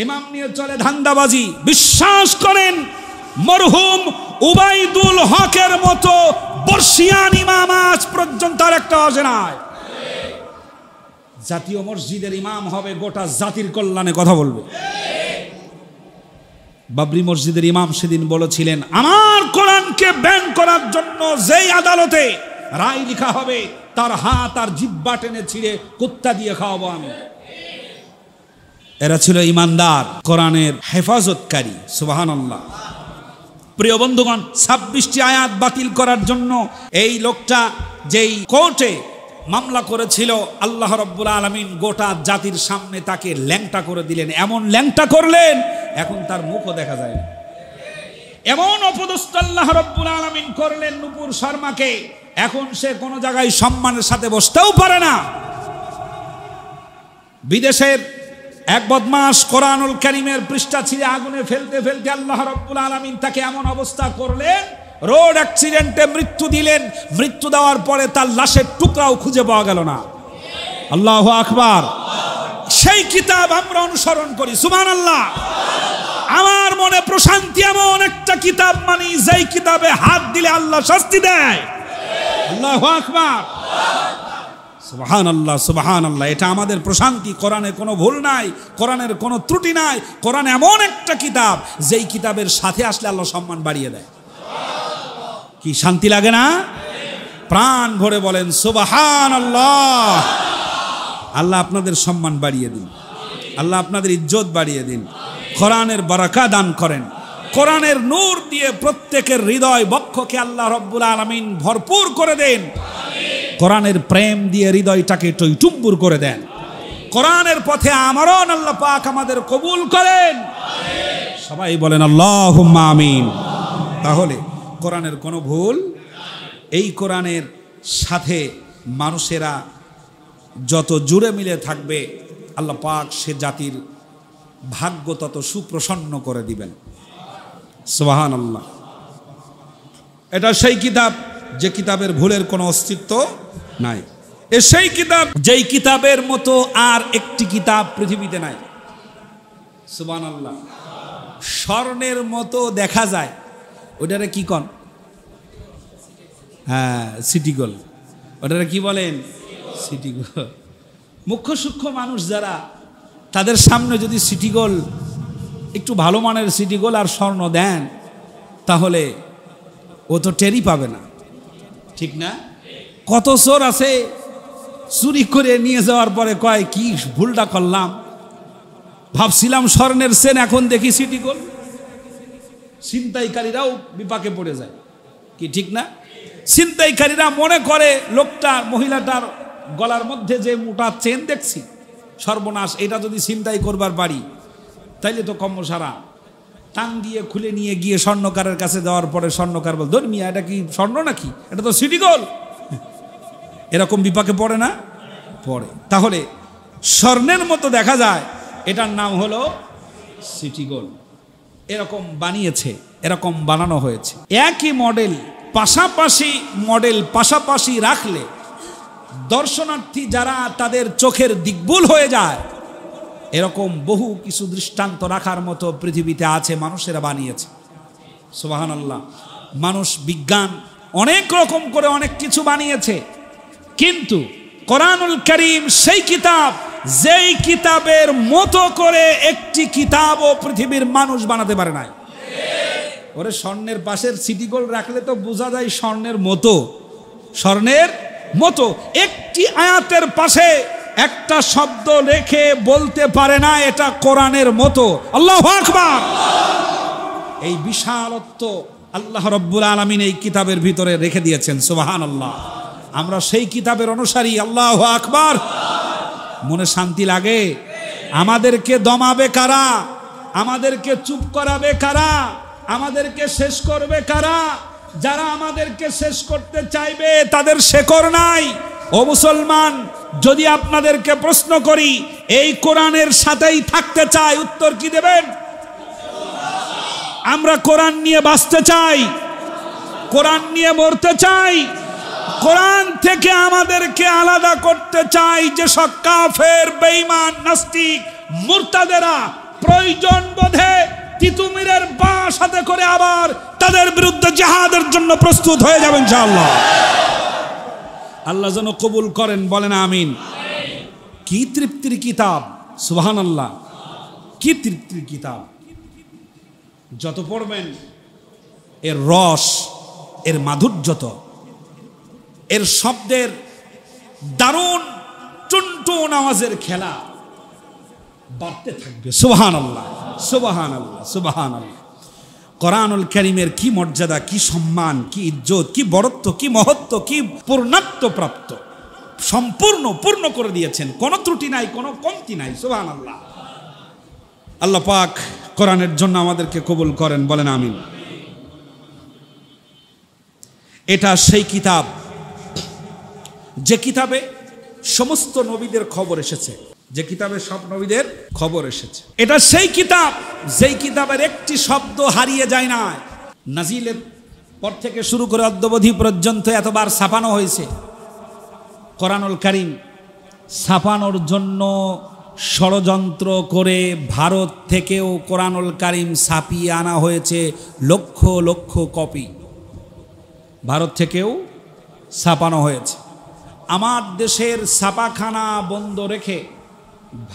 ইমাম নিয়ে চলে ধান্দাবাজি। বিশ্বাস করেন, মরহুম উবাইদুল হকের মতো বর্ষিয়ান ইমাম আজ পর্যন্ত আর একটা আসে নাই। জাতীয় মসজিদের ইমাম হবে, গোটা জাতির কল্যাণে কথা বলবে। বাবরি মসজিদের ইমাম সেদিন বলেছিলেন, আমার কোরআনকে ব্যান করার জন্য যেই আদালতে রায় লেখা হবে তার হাত আর জিহ্বা টেনে ছিঁড়ে কুত্তা দিয়ে খাওয়াবো আমি। এরা ছিল ইমানদার, কোরআনের হেফাজতকারী। সুবহানাল্লাহ। প্রিয় বন্ধুগণ, 26টি আয়াত বাতিল করার জন্য এই লোকটা যেই কোর্টে মামলা করেছিল, আল্লাহ রাব্বুল আলামিন গোটা জাতির সামনে তাকে ল্যাংটা করে দিলেন। এমন ল্যাংটা করলেন এখন তার মুখও দেখা যায় না। এমন অপদস্থ আল্লাহ রাব্বুল আলামিন করলেন নূপুর শর্মাকে, এখন সে কোনো জায়গায় সম্মানের সাথে বসতেও পারে না। বিদেশের এক বদমাস কোরআনুল কারীমের পৃষ্ঠা ছিঁড়ে আগুনে ফেলতে ফেলতে আল্লাহ রাব্বুল আলামিন তাকে এমন অবস্থা করলেন, রোড অ্যাক্সিডেন্টে মৃত্যু দিলেন। মৃত্যু দেওয়ার পরে তার লাশের টুকরাও খুঁজে পাওয়া গেল না। আল্লাহু আকবার। সেই কিতাব আমরা অনুসরণ করি। সুবহানাল্লাহ। আমার মনে প্রশান্তি, এমন একটা কিতাব মানি যেই কিতাবে হাত দিলে আল্লাহ শাস্তি দেয়। আল্লাহু আকবার। সুবহানাল্লাহ, সুবহানাল্লাহ। এটা আমাদের প্রশান্তি। কোরআনে কোনো ভুল নাই, কোরআনের কোনো ত্রুটি নাই। কোরআন এমন একটা কিতাব যেই কিতাবের সাথে আসলে আল্লাহ সম্মান বাড়িয়ে দেয়। কি শান্তি লাগে না? প্রাণ ভরে বলেন সুবহানাল্লাহ। আল্লাহ আপনাদের সম্মান বাড়িয়ে দিন, আল্লাহ আপনাদের ইজ্জত বাড়িয়ে দিন, কোরআনের বারাকা দান করেন। কোরআনের নূর দিয়ে প্রত্যেকের হৃদয় বক্ষকে আল্লাহ রাব্বুল আলামিন ভরপুর করে দেন। কোরআনের প্রেম দিয়ে হৃদয়টাকে টইটুম্বুর করে দেন। কোরআনের পথে আমরণ আল্লাহ পাক আমাদের কবুল করেন। সবাই বলেন আল্লাহুম্মা আমিন। তাহলে কোরআনের কোনো ভুল, এই কোরআনের সাথে মানুষেরা যত জুড়ে মিলে থাকবে আল্লাহ পাক সে জাতির ভাগ্য তত সুপ্রসন্ন করে দিবেন। সুবহানাল্লাহ। এটা সেই কিতাব যে কিতাবের ভুলের কোনো অস্তিত্ব নাই। এ সেই কিতাব যেই কিতাবের মতো আর একটি কিতাব পৃথিবীতে নাই। সুবহানাল্লাহ। স্বর্ণের মতো দেখা যায়, ওটারে কি কন? হ্যাঁ, সিটি গোল্ড। ওটারে কি বলেন? City gold. মুখ্য সূক্ষ্ম মানুষ যারা, তাদের সামনে যদি সিটি গোল্ড, একটু ভালো মানের সিটি গোল্ড আর স্বর্ণ দেন, তাহলে ও তো টেরই পাবে না। ঠিক না? কত চোর আছে চুরি করে নিয়ে যাওয়ার পরে কয় কি ভুলটা করলাম, ভাবছিলাম স্বর্ণের চেন, এখন দেখি সিটি গোল্ড। ছিনতাইকারীরাও বিপাকে পড়ে যায়। কি ঠিক না? ছিনতাইকারীরা মনে করে লোকটা, মহিলাটার গলার মধ্যে যে মোটা চেন দেখছি, সর্বনাশ, এটা যদি ছিনতাই করবার পারি তাইলে তো কম্ম সারা। টান দিয়ে খুলে নিয়ে গিয়ে স্বর্ণকারের কাছে দেওয়ার পরে স্বর্ণকার বল, ধর মিয়া, এটা কি স্বর্ণ নাকি? এটা তো সিটি গোল্ড। এরকম বিপাকে পড়ে না? পড়ে। তাহলে স্বর্ণের মতো দেখা যায়, এটার নাম হলো সিটি গোল্ড। এরকম বানিয়েছে, এরকম বানানো হয়েছে। একই মডেল পাশাপাশি রাখলে দর্শনার্থী যারা তাদের চোখের দিকভুল হয়ে যায়, এরকম বহু কিছু দৃষ্টান্ত রাখার মতো পৃথিবীতে আছে, মানুষেরা বানিয়েছে। সুবহানাল্লাহ। মানুষ, বিজ্ঞান অনেক রকম করে অনেক কিছু বানিয়েছে, কিন্তু কোরআনুল কারীম সেই কিতাব যেই কিতাবের মতো করে একটি কিতাবও পৃথিবীর মানুষ বানাতে পারে নাই। ওরে স্বর্ণের পাশের সিটি গোল্ড রাখলে তো বোঝা যায় স্বর্ণের মতো। স্বর্ণের মতো একটি আয়াতের পাশে একটা শব্দ রেখে বলতে পারে না এটা কোরআনের মতো। আল্লাহু আকবার। এই বিশালত্ব আল্লাহ রাব্বুল আলামিন এই কিতাবের ভিতরে রেখে দিয়েছেন। সুবহানাল্লাহ। আমরা সেই কিতাবের অনুসারী। আল্লাহু আকবার। মনে শান্তি লাগে? আমাদেরকে দমাবে কারা? আমাদেরকে চুপ করাবে কারা? আমাদেরকে শেষ করবে কারা? যারা আমাদেরকে শেষ করতে চাইবে তাদের শেকড় নাই। ও মুসলমান, যদি আপনাদেরকে প্রশ্ন করি এই কোরআনের সাথেই থাকতে চাই, উত্তর কি দেবেন? আমরা কোরআন নিয়ে বাঁচতে চাই, কোরআন নিয়ে মরতে চাই, কোরআন থেকে আমাদেরকে আলাদা করতে চাই। যে সব কাফের, বেঈমান, নাস্তিক, মুরতাদেরা প্রয়োজন বোধে তিতুমিরের বাঁশ হাতে করে আবার তাদের বিরুদ্ধে জিহাদের জন্য প্রস্তুত হয়ে যাবেন ইনশাআল্লাহ। আল্লাহ যেন কবুল করেন, বলেন আমিন। কি তৃপ্তির কিতাব! সুবহানাল্লাহ। কি তৃপ্তির কিতাব! যত পড়বেন এর রস, এর মাধুর্যত, এর শব্দের দারুণ টুনটুন আওয়াজের খেলা, বাড়তে থাকবে। সুবহানাল্লাহ, সুবহানাল্লাহ, সুবহানাল্লাহ। কোরআনুল কারীমের কি মর্যাদা, কি সম্মান, কি ইজ্জত, কি বড়ত্ব, কি মহত্ব, কি পূর্ণত্ব প্রাপ্ত, পূর্ণ করে দিয়েছেন, কোনো ত্রুটি নাই, কোনো কমতি নাই। সুবহানাল্লাহ। আল্লাহ পাক কোরআনের জন্য আমাদেরকে কবুল করেন, বলেন আমিন। এটা সেই কিতাব যে কিতাবে সমস্ত নবীদের খবর এসেছে, যে কিতাবে সব নবীদের খবর এসেছে। এটা সেই কিতাব যেই কিতাবের একটি শব্দ হারিয়ে যায় না। নাজিলের পর থেকে শুরু করে অদ্যাবধি পর্যন্ত এতবার ছাপানো হয়েছে। কোরআনুল কারীম ছাপানোর জন্য ষড়যন্ত্র করে ভারত থেকেও কোরআনুল কারীম ছাপিয়ে আনা হয়েছে লক্ষ লক্ষ কপি। ভারত থেকেও ছাপানো হয়েছে। আমার দেশের ছাপাখানা বন্ধ রেখে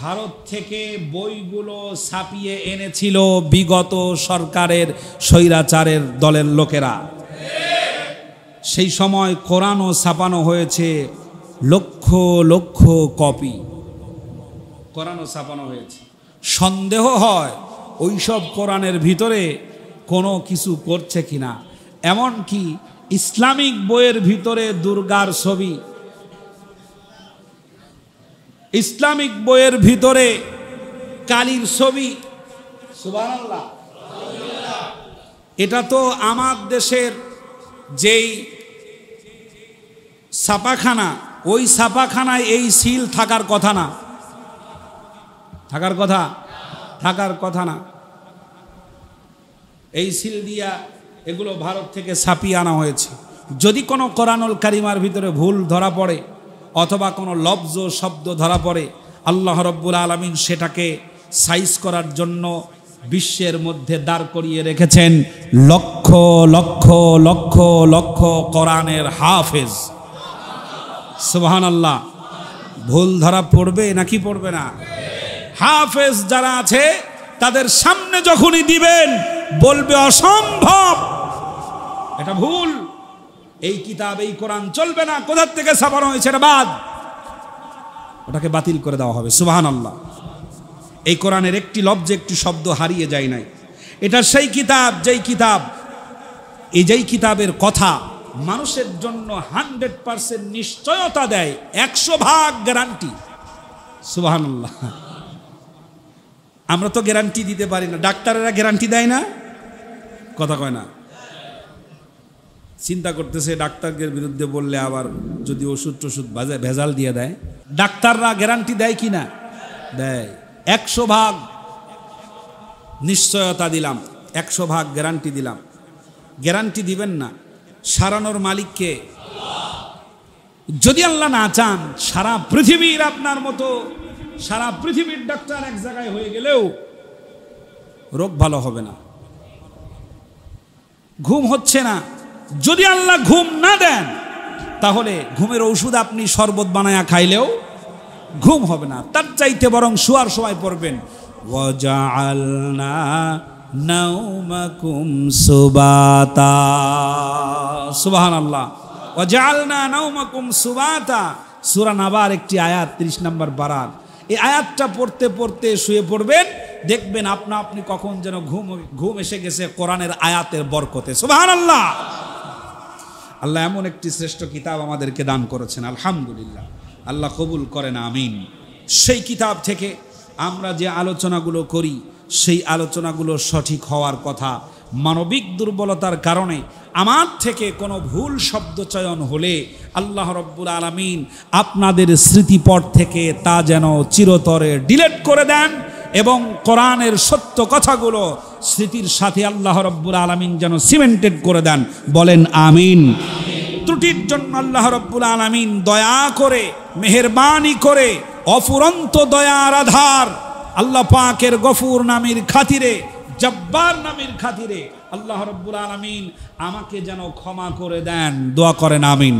ভারত থেকে বইগুলো ছাপিয়ে এনেছিল বিগত সরকারের স্বৈরাচারের দলের লোকেরা। সেই সময় কোরআনও ছাপানো হয়েছে লক্ষ লক্ষ কপি। কোরআনও ছাপানো হয়েছে। সন্দেহ হয় ওইসব কোরআনের ভিতরে কোনো কিছু করছে কিনা। এমনকি ইসলামিক বইয়ের ভিতরে দুর্গার ছবি, ইসলামিক বইয়ের ভিতরে কালীর ছবি। সুবহানাল্লাহ। এটা তো আমার দেশের যেই ছাপাখানা, ওই ছাপাখানায় এই সিল থাকার কথা না, থাকার কথা না। এই সিল দিয়া এগুলো ভারত থেকে ছাপিয়ে আনা হয়েছে। যদি কোনো কোরআনুল কারীমের ভিতরে ভুল ধরা পড়ে অথবা কোনো লফজ শব্দ ধরা পড়ে, আল্লাহ রাব্বুল আলামিন সেটাকে সাইজ করার জন্য বিশ্বের মধ্যে দাঁড় করিয়ে রেখেছেন লক্ষ লক্ষ লক্ষ লক্ষ কোরআনের হাফেজ। সুবহানাল্লাহ। ভুল ধরা পড়বে নাকি পড়বে না? হাফেজ যারা আছে তাদের সামনে যখনই দিবেন বলবে অসম্ভব, এটা ভুল, এই কিতাব এই কোরআন চলবে না, কোথা থেকে ছাপানো হয়েছে এটা বাদ, ওটাকে বাতিল করে দেওয়া হবে। সুবহানাল্লাহ। এই কোরআনের একটি লফজ একটি শব্দ হারিয়ে যায় নাই। এটা সেই কিতাব যেই কিতাবের কথা মানুষের জন্য 100% নিশ্চয়তা দেয়, 100% গ্যারান্টি। সুবহানাল্লাহ। আমরা তো গ্যারান্টি দিতে পারি না, ডাক্তারেরা গ্যারান্টি দেয় না, কথা কয় না। চিন্তা করতেছে ডাক্তারদের বিরুদ্ধে বললে আবার যদি ওষুধ টষুধ ভেজাল দিয়ে দেয়। ডাক্তাররা গ্যারান্টি দেয় কি না? দেয়। 100% নিশ্চয়তা দিলাম, 100% গ্যারান্টি দিলাম। গ্যারান্টি দিবেন না, সারানোর মালিককে। যদি আল্লাহ না চান সারা পৃথিবীর আপনার মতো সারা পৃথিবীর ডাক্তার এক জায়গায় হয়ে গেলেও রোগ ভালো হবে না। ঘুম হচ্ছে না, যদি আল্লাহ ঘুম না দেন তাহলে ঘুমের ঔষধ আপনি শরবত বানায়া খাইলেও ঘুম হবে না। তার চাইতে বরং শোয়ার সময় পড়বেন ওয়াজআলনা নাওমাকুম সুবাতা। সুবহানাল্লাহ। ওয়াজআলনা নাওমাকুম সুবাতা। সূরা নাবার একটি আয়াত 30 নম্বর পারার। এই আয়াতটা পড়তে পড়তে শুয়ে পড়বেন, দেখবেন আপনা আপনি কখন যেন ঘুম এসে গেছে কোরআনের আয়াতের বরকতে। সুবহানাল্লাহ। আল্লাহ এমন একটি শ্রেষ্ঠ কিতাব আমাদেরকে দান করেছেন, আলহামদুলিল্লাহ। আল্লাহ কবুল করেন, আমিন। সেই কিতাব থেকে আমরা যে আলোচনাগুলো করি সেই আলোচনাগুলো সঠিক হওয়ার কথা। মানবিক দুর্বলতার কারণে আমার থেকে কোনো ভুল শব্দ চয়ন হলে আল্লাহ রাব্বুল আলামিন আপনাদের স্মৃতিপট থেকে তা যেন চিরতরে ডিলিট করে দেন এবং কোরআনের সত্য কথাগুলো স্মৃতির সাথে আল্লাহ রাব্বুল আলামিন যেন সিমেন্টেড করে দেন। বলেন আমিন। ত্রুটির জন্য আল্লাহ রাব্বুল আলামিন দয়া করে মেহেরবানি করে অফুরন্ত দয়ার আধার আল্লাহ পাকের গফুর নামের খাতিরে, জব্বার নামের খাতিরে আল্লাহ রাব্বুল আলামিন আমাকে যেন ক্ষমা করে দেন। দোয়া করেন আমিন।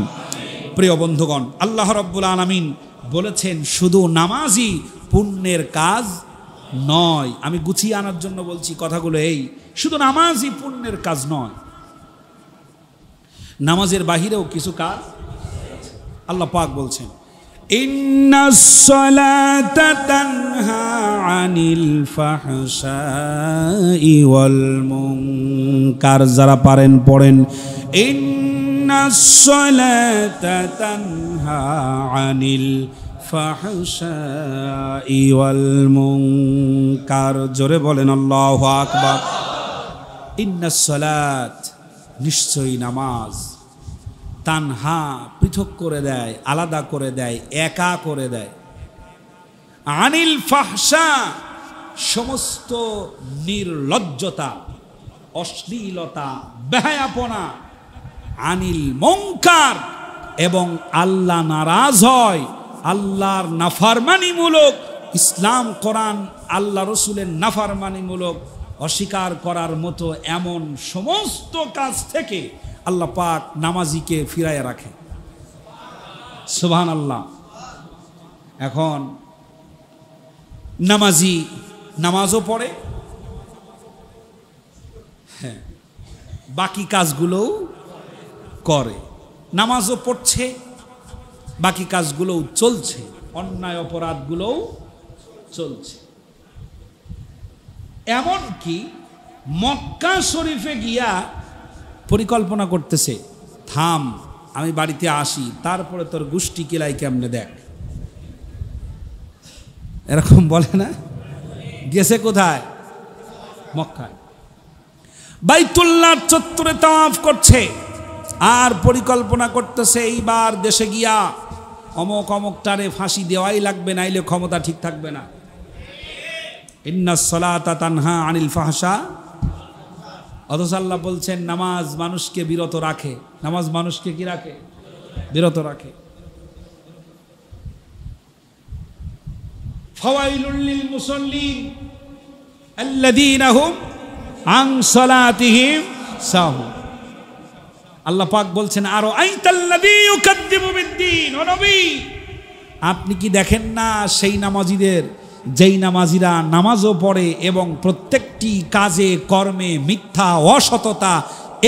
প্রিয় বন্ধুগণ, আল্লাহ রাব্বুল আলামিন বলেছেন শুধু নামাজই পুণ্যের কাজ নয়। আমি গুছিয়ে আনার জন্য বলছি কথাগুলো, এই শুধু নামাজই পুণ্যের কাজ নয়, নামাজের বাহিরেও কিছু কাজ আল্লাহ পাক বলছেন। ইন্নাস সালাতা তানহা আনিল ফাহশাই ওয়াল মুনকার। যারা পারেন পড়েন, ইন্নাস সালাতা তানহা আনিল ফাহশাই ওয়াল মুনকার। জোরে বলেন আল্লাহু আকবার। ইন্নাস সালাত, নিশ্চয়ই নামাজ, তানহা, পৃথক করে দেয়, আলাদা করে দেয়, একা করে দেয়, আনিল ফাহশা, সমস্ত নির্লজ্জতা, অশ্লীলতা, বেহায়াপনা, আনিল মুনকার, এবং আল্লাহ নারাজ হয়, আল্লাহর নাফরমানিমূলক, ইসলাম কোরআন আল্লাহ রসুলের নাফরমানিমূলক অস্বীকার করার মতো এমন সমস্ত কাজ থেকে আল্লাহ পাক নামাজিকে ফিরাইয়া রাখে। সুবহানাল্লাহ। এখন নামাজি নামাজও পড়ে, হ্যাঁ, বাকি কাজগুলোও করে। নামাজও পড়ছে, বাকি কাজগুলোও চলছে, অন্যায় অপরাধগুলোও চলছে। এমনকি মক্কা শরীফে গিয়া পরিকল্পনা করতেছে, থাম, আমি বাড়িতে আসি, তারপরে তোর গোষ্ঠী কিলাই কেমনে দেখ। এরকম বলে না? গেছে কোথায়? মক্কায়। বাইতুল্লাহর চত্বরে তাওয়াফ করছে আর পরিকল্পনা করতেছে, এইবার দেশে গিয়া অমক অমকটারে ফাঁসি দেওয়াই লাগবে, নাইলে ক্ষমতা ঠিক থাকবে না। ইন্নাস সালাতা তানহা আনিল ফাহশা। অথচ আল্লাহ বলছেন নামাজ মানুষকে বিরত রাখে। নামাজ মানুষকে কি রাখে? বিরত রাখে। ফাওয়াইলুল লিল মুসাল্লিন আল্লাযীনা হুম আন সালাতিহিম সাহুন। আল্লাহ পাক বলছেন, আরো আইতাল্লাযী ইউকাদ্দিবু বিদ্দীন। ও নবী, আপনি কি দেখেন না সেই নামাজীদের, যেই নামাজিরা নামাজও পড়ে এবং প্রত্যেকটি কাজে কর্মে মিথ্যা, অসততা,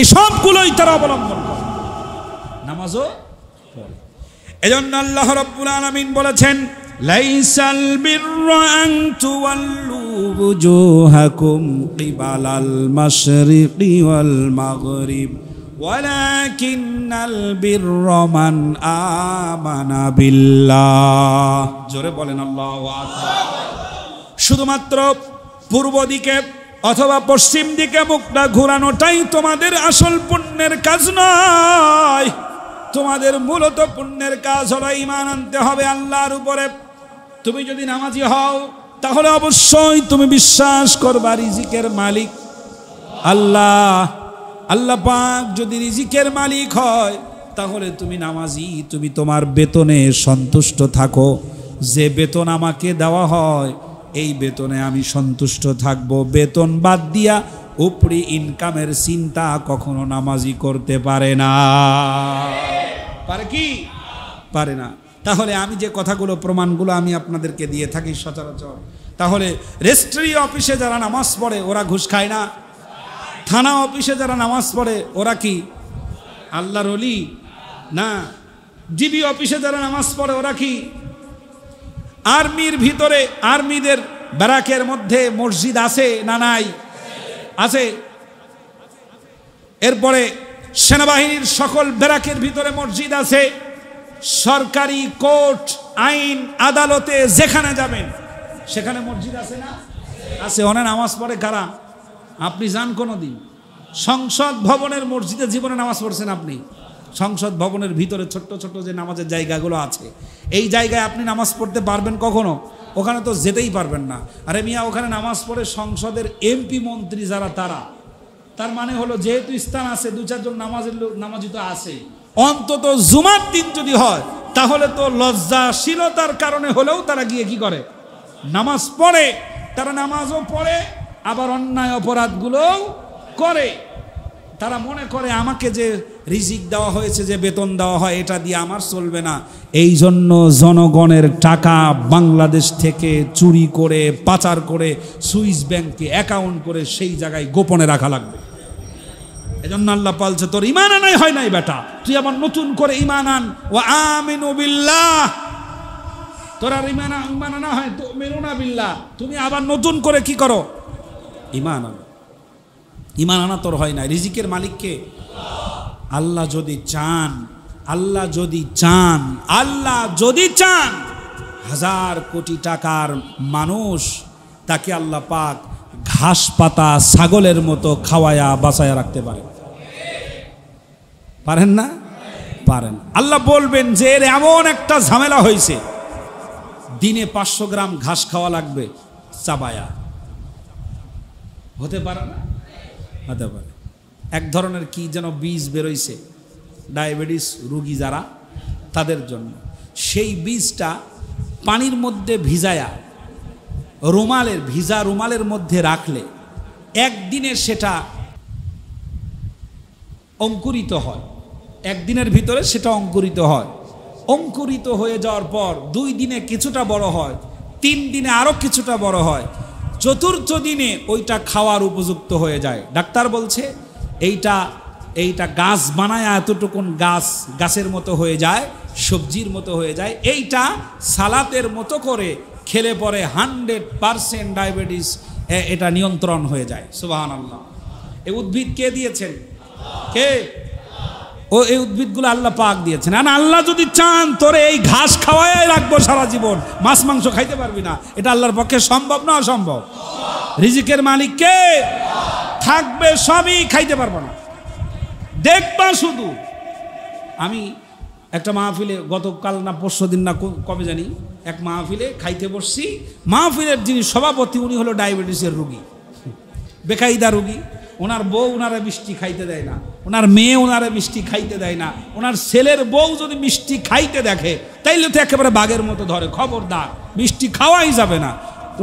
এসবগুলোই তারা অবলম্বন করে, নামাজও পড়ে। এজন্য আল্লাহ রাব্বুল আলামিন বলেছেন, লাইসাল বিররা আন তুওয়াল্লু বুজুহাকুম কিবালাল মাশরিকি ওয়াল মাগরিব ওয়ালাকিন্নাল বিররা মান আমানা বিল্লাহ। জোরে বলেন আল্লাহু আকবার। শুধুমাত্র পূর্ব দিকে অথবা পশ্চিম দিকে মুখটা ঘোরানোটাই তোমাদের আসল পুণ্যের কাজ নয়। তোমাদের মূলত পুণ্যের কাজ হলো ঈমান আনতে হবে আল্লাহর উপরে। তুমি যদি নামাজি হও তাহলে অবশ্যই তুমি বিশ্বাস করবা রিজিকের মালিক আল্লাহ। আল্লাহ পাক যদি রিজিকের মালিক হয় তাহলে তুমি নামাজি, তুমি তোমার বেতনে সন্তুষ্ট থাকো। যে বেতন আমাকে দেওয়া হয় এই বেতনে আমি সন্তুষ্ট থাকবো। বেতন বাদ দিয়া উপরি ইনকামের চিন্তা কখনো নামাজি করতে পারে না। পারে কি? পারে না। তাহলে আমি যে কথাগুলো, প্রমাণগুলো আমি আপনাদেরকে দিয়ে থাকি সচরাচর, তাহলে রেজিস্ট্রি অফিসে যারা নামাজ পড়ে ওরা ঘুষ খায় না? থানা অফিসে যারা নামাজ পড়ে ওরা কি আল্লাহর ওলি না? জিবি অফিসে যারা নামাজ পড়ে ওরা কি? আর্মির ভিতরে, আর্মিদের ব্যারাকের মধ্যে মসজিদ আছে না নাই? আছে। এরপরে সেনাবাহিনীর সকল ব্যারাকের ভিতরে মসজিদ আছে। সরকারি কোর্ট, আইন আদালতে যেখানে যাবেন সেখানে মসজিদ আছে না? আছে। অনেক নামাজ পড়ে কারা? আপনি যান কোনো দিন সংসদ ভবনের মসজিদে জীবনে নামাজ পড়ছেন আপনি? সংসদ ভবনের ভিতরে ছোট্ট ছোট্ট যে নামাজের জায়গাগুলো আছে, এই জায়গায় আপনি নামাজ পড়তে পারবেন কখনো? ওখানে তো যেতেই পারবেন না। আরে মিয়া, ওখানে নামাজ পড়ে সংসদের এমপি মন্ত্রী যারা, তার মানে হলো যেহেতু স্থান আছে, দু চারজন নামাজি তো আছে। অন্তত জুমার দিন যদি হয় তাহলে তো লজ্জাশীলতার কারণে হলেও তারা গিয়ে কি করে? নামাজ পড়ে। তারা নামাজও পড়ে আবার অন্যায় অপরাধগুলোও করে। তারা মনে করে আমাকে যে রিজিক দেওয়া হয়েছে, যে বেতন দেওয়া হয়, এটা দিয়ে আমার চলবে না। এই জন্য জনগণের টাকা বাংলাদেশ থেকে চুরি করে, পাচার করে, সুইস ব্যাংকে অ্যাকাউন্ট করে সেই জায়গায় গোপনে রাখা লাগবে। এজন্য আল্লাহ বলছে, তোর ঈমান আনাই হয় নাই বেটা, তুই আবার নতুন করে ঈমান আন। ওয়া আমিনু বিল্লাহ, তোর আর ইমান আনা হয় তো মেরুনা বিল্লাহ, তুমি আবার নতুন করে কি করো? ইমান আনো। ইমান আনা তোর হয় না। রিজিকের মালিককে আল্লাহ যদি চান, আল্লাহ যদি চান, আল্লাহ যদি চান, 1000 কোটি টাকার মানুষ তাকে আল্লাহ পাক ঘাস পাতা ছাগলের মতো খাওয়ায়া বাঁচায়া রাখতে পারেন। পারেন না? পারেন। আল্লাহ বলবেন যে এর এমন একটা ঝামেলা হয়েছে, দিনে 500 গ্রাম ঘাস খাওয়া লাগবে চাবায়া। হতে পারে না? হতে পারে। এক ধরনের কি যেন বীজ বেরোইছে ডায়াবেটিস রোগী যারা, তাদের জন্য। সেই বীজটা পানির মধ্যে ভিজায়া ভিজা রুমালের মধ্যে রাখলে একদিনে সেটা অঙ্কুরিত হয়। একদিনের ভিতরে সেটা অঙ্কুরিত হয়। অঙ্কুরিত হয়ে যাওয়ার পর 2 দিনে কিছুটা বড় হয়, 3 দিনে আরো কিছুটা বড় হয়, 4র্থ দিনে ওইটা খাওয়ার উপযুক্ত হয়ে যায়। ডাক্তার বলছে এইটা গাছ বানায়, এতটুকুন গাছের মতো হয়ে যায়, সবজির মতো হয়ে যায়। এইটা সালাতের মতো করে খেলে পরে 100% ডায়াবেটিস এটা নিয়ন্ত্রণ হয়ে যায়। সুবহানাল্লাহ। এই উদ্ভিদ কে দিয়েছেন? কে? ও এই উদ্ভিদগুলো আল্লাহ পাক দিয়েছেন। আর আল্লাহ যদি চান তোরে এই ঘাস খাওয়াই রাখবো সারা জীবন, মাছ মাংস খাইতে পারবি না, এটা আল্লাহর পক্ষে সম্ভব না অসম্ভব? রিজিকের মালিক কে? থাকবে সবই, খাইতে পারবো না, দেখবা শুধু। আমি একটা মাহফিলে গতকাল না পরশু দিন না কবে জানি এক মাহফিলে খাইতে বসছি। মাহফিলের যিনি সভাপতি উনি হলো ডায়াবেটিসের রোগী, বেকায়দা রোগী। ওনার বউ ওনারা মিষ্টি খাইতে দেয় না, ওনার মেয়ে ওনারা মিষ্টি খাইতে দেয় না। ওনার ছেলের বউ যদি মিষ্টি খাইতে দেখে তাইলে তো একেবারে বাঘের মতো ধরে, খবরদার মিষ্টি খাওয়াই যাবে না।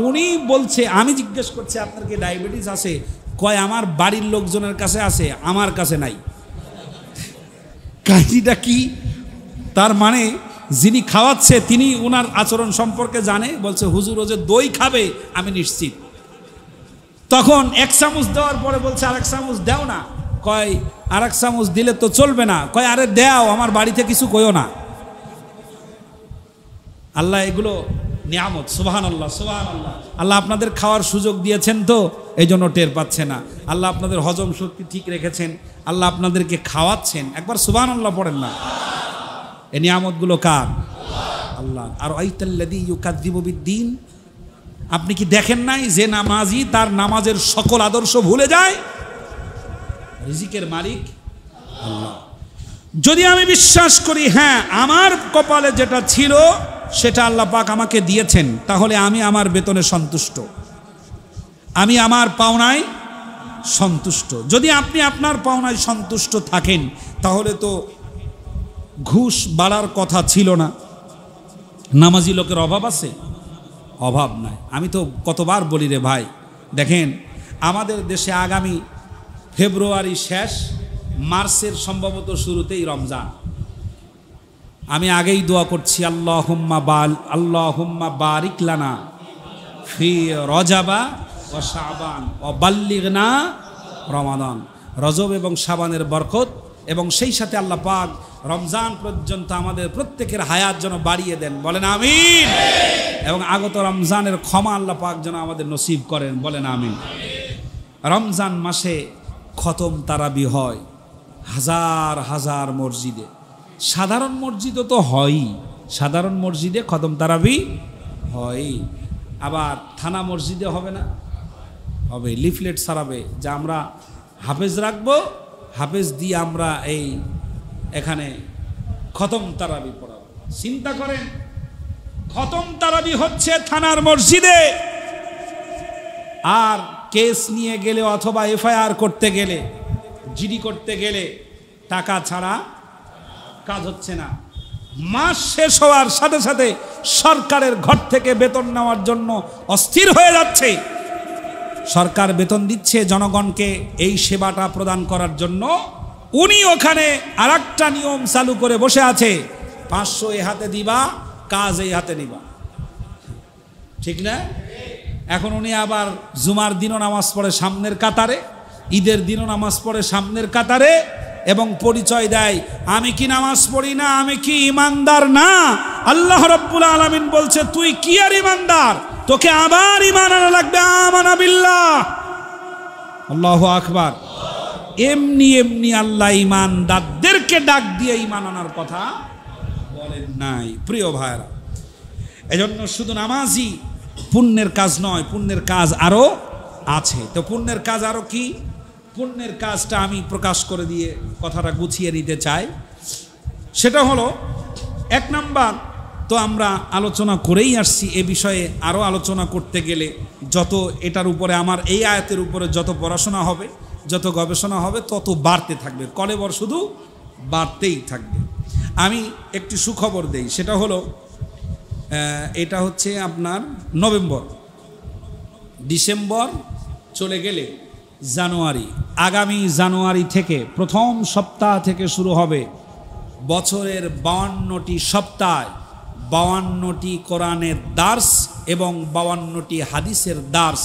উনি বলছে, আমি জিজ্ঞেস করছি আপনার কি ডায়াবেটিস আছে? কয় আমার বাড়ির লোকজনের কাছে আছে, আমার কাছে নাই। কাহিনীটা কি? তার মানে যিনি খাওয়াচ্ছে তিনি ওনার আচরণ সম্পর্কে জানে। বলছে হুজুর ও যে দই খাবে আমি নিশ্চিত। তখন 1 চামচ দেওয়ার পরে বলছে আরেক চামচ দাও না। কয় আরেক চামচ দিলে তো চলবে না। কয় আরে দাও, আমার বাড়িতে কিছু কইও না। আল্লাহ এগুলো নিয়ামত। সুবহানাল্লাহ, সুবহানাল্লাহ। আল্লাহ আপনাদের খাওয়ার সুযোগ দিয়েছেন তো এই জন্য টের পাচ্ছে না। আল্লাহ আপনাদের হজম শক্তি ঠিক রেখেছেন, আল্লাহ আপনাদেরকে খাওয়াচ্ছেন। একবার সুবহানাল্লাহ পড়েন না। এই নিয়ামতগুলো কার? আল্লাহ। আর আইতাল্লাযী ইউকাযযিবু বিদ্দীন, আপনি কি দেখেন নাই যে নামাজি তার নামাজের সকল আদর্শ ভুলে যায়? রিজিকের মালিক আল্লাহ। যদি আমি বিশ্বাস করি হ্যাঁ আমার কপালে যেটা ছিল সেটা আল্লাহ পাক আমাকে দিয়েছেন, তাহলে আমি আমার বেতনে সন্তুষ্ট, আমি আমার পাওনায় সন্তুষ্ট। যদি আপনি আপনার পাওনায় সন্তুষ্ট থাকেন তাহলে তো ঘুষ বাড়ার কথা ছিল না। নামাজি লোকের অভাব আছে? অভাব নাই। আমি তো কতবার বলি রে ভাই, দেখেন আমাদের দেশে আগামী ফেব্রুয়ারি শেষ, মার্চের সম্ভবত শুরুতেই রমজান। আমি আগেই দোয়া করছি আল্লাহুম্মা বারিক লানা ফি রজাবা ওয়া শাবান ওয়া বাল্লিগনা রমাদান। রজব এবং শাবানের বরকত এবং সেই সাথে আল্লাহ পাক রমজান পর্যন্ত আমাদের প্রত্যেকের হায়াত যেন বাড়িয়ে দেন, বলেন আমিন। এবং আগত রমজানের ক্ষমা আল্লাহ পাক যেন আমাদের নসিব করেন, বলেন আমিন। রমজান মাসে খতম তারাবি হয় হাজার হাজার মসজিদে। সাধারণ মসজিদও তো হয়ই, সাধারণ মসজিদে খতম তারাবি হয়। আবার থানা মসজিদে হবে না? হবে। লিফলেট ছাড়াবে যে আমরা হাফেজ রাখবো, হাফেজ দিয়ে আমরা এই এখানে খতম তারাবি পড়াবো। চিন্তা করেন, খতম তারাবি হচ্ছে থানার মসজিদে, আর কেস নিয়ে গেলে অথবা এফআইআর করতে গেলে, জিডি করতে গেলে টাকা ছাড়া কাজ হচ্ছে না। মাস শেষ হওয়ার সাথে সাথে সরকারের ঘর থেকে বেতন নেওয়ার জন্য অস্থির হয়ে যাচ্ছে। সরকার বেতন দিচ্ছে জনগণকে এই সেবাটা প্রদান করার জন্য, উনি ওখানে আরেকটা নিয়ম চালু করে বসে আছে, 500 এ হাতে দিবা, কাজ এই হাতে নিবা, ঠিক না? এখন উনি আবার জুমার দিনও নামাজ পড়ে সামনের কাতারে, ঈদের দিনও নামাজ পড়ে সামনের কাতারে, এবং পরিচয় দেয় আমি কি নামাজ পড়ি না, আমি কি ইমানদার না, আল্লাহ রাব্বুল আলামিন বলছে তুই কি আর ইমানদার, তোকে আবার ইমান আনা লাগবে। আমানা বিল্লাহ, আল্লাহু আকবার। এমনি এমনি আল্লাহ ইমানদারদেরকে ডাক দিয়ে ইমান আনার কথা বলেন নাই। প্রিয় ভাইরা, এজন্য শুধু নামাজই পুণ্যের কাজ নয়, পুণ্যের কাজ আরো আছে। তো পুণ্যের কাজ আরো কি? পুণ্যের কাজটা আমি প্রকাশ করে দিয়ে কথাটা গুছিয়ে নিতে চাই। সেটা হলো, এক নাম্বার তো আমরা আলোচনা করেই আসছি, এ বিষয়ে আরও আলোচনা করতে গেলে যত এটার উপরে আমার এই আয়াতের উপরে যত পড়াশোনা হবে, যত গবেষণা হবে, তত বাড়তে থাকবে, কলেবর শুধু বাড়তেই থাকবে। আমি একটি সুখবর দেই, সেটা হলো এটা হচ্ছে আপনার নভেম্বর, ডিসেম্বর চলে গেলে জানুয়ারি, আগামী জানুয়ারি থেকে প্রথম সপ্তাহ থেকে শুরু হবে বছরের 52টি সপ্তাহে 52টি কোরআনের দার্স এবং 52টি হাদিসের দার্স।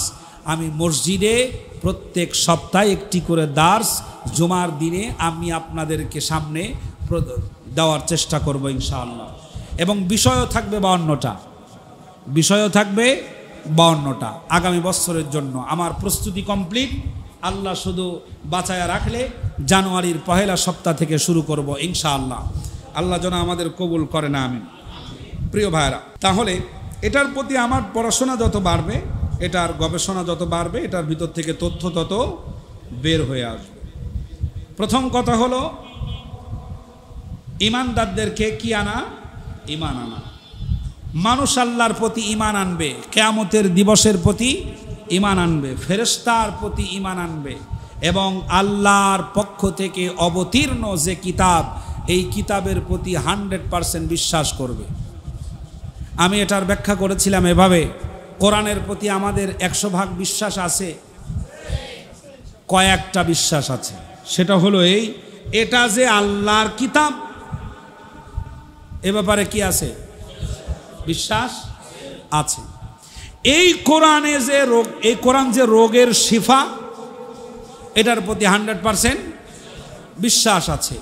আমি মসজিদে প্রত্যেক সপ্তাহে একটি করে দার্স জুমার দিনে আমি আপনাদেরকে সামনে দেওয়ার চেষ্টা করব ইনশাআল্লাহ। এবং বিষয়ও থাকবে 52টা, বিষয়ও থাকবে 52টা আগামী বছরের জন্য। আমার প্রস্তুতি কমপ্লিট, আল্লাহ শুধু বাঁচায়া রাখলে জানুয়ারির পহেলা সপ্তাহ থেকে শুরু করব ইনশাআল্লাহ। আল্লাহ যেন আমাদের কবুল করে না, আমিন। প্রিয় ভাইরা, তাহলে এটার প্রতি আমার পড়াশোনা যত বাড়বে, এটার গবেষণা যত বাড়বে, এটার ভিতর থেকে তথ্য তত বের হয়ে আসবে। প্রথম কথা হলো ইমানদারদেরকে কি আনা? ইমান আনা। মানুষ আল্লাহর প্রতি ইমান আনবে, কিয়ামতের দিবসের প্রতি ইমান আনবে, ফেরেশতার প্রতি ইমান আনবে, এবং আল্লাহর পক্ষ থেকে অবতীর্ণ যে কিতাব, এই কিতাবের প্রতি 100% বিশ্বাস করবে। আমি এটার ব্যাখ্যা করেছিলাম এভাবে, কোরআনের প্রতি আমাদের 100% বিশ্বাস আছে, কয়েকটা বিশ্বাস আছে। সেটা হলো এটা যে আল্লাহর কিতাব, এ ব্যাপারে কি আছে? বিশ্বাস আছে। এই কোরআনে যে রোগ, এই কোরআন যে রোগের শিফা, এটার প্রতি 100% বিশ্বাস আছে।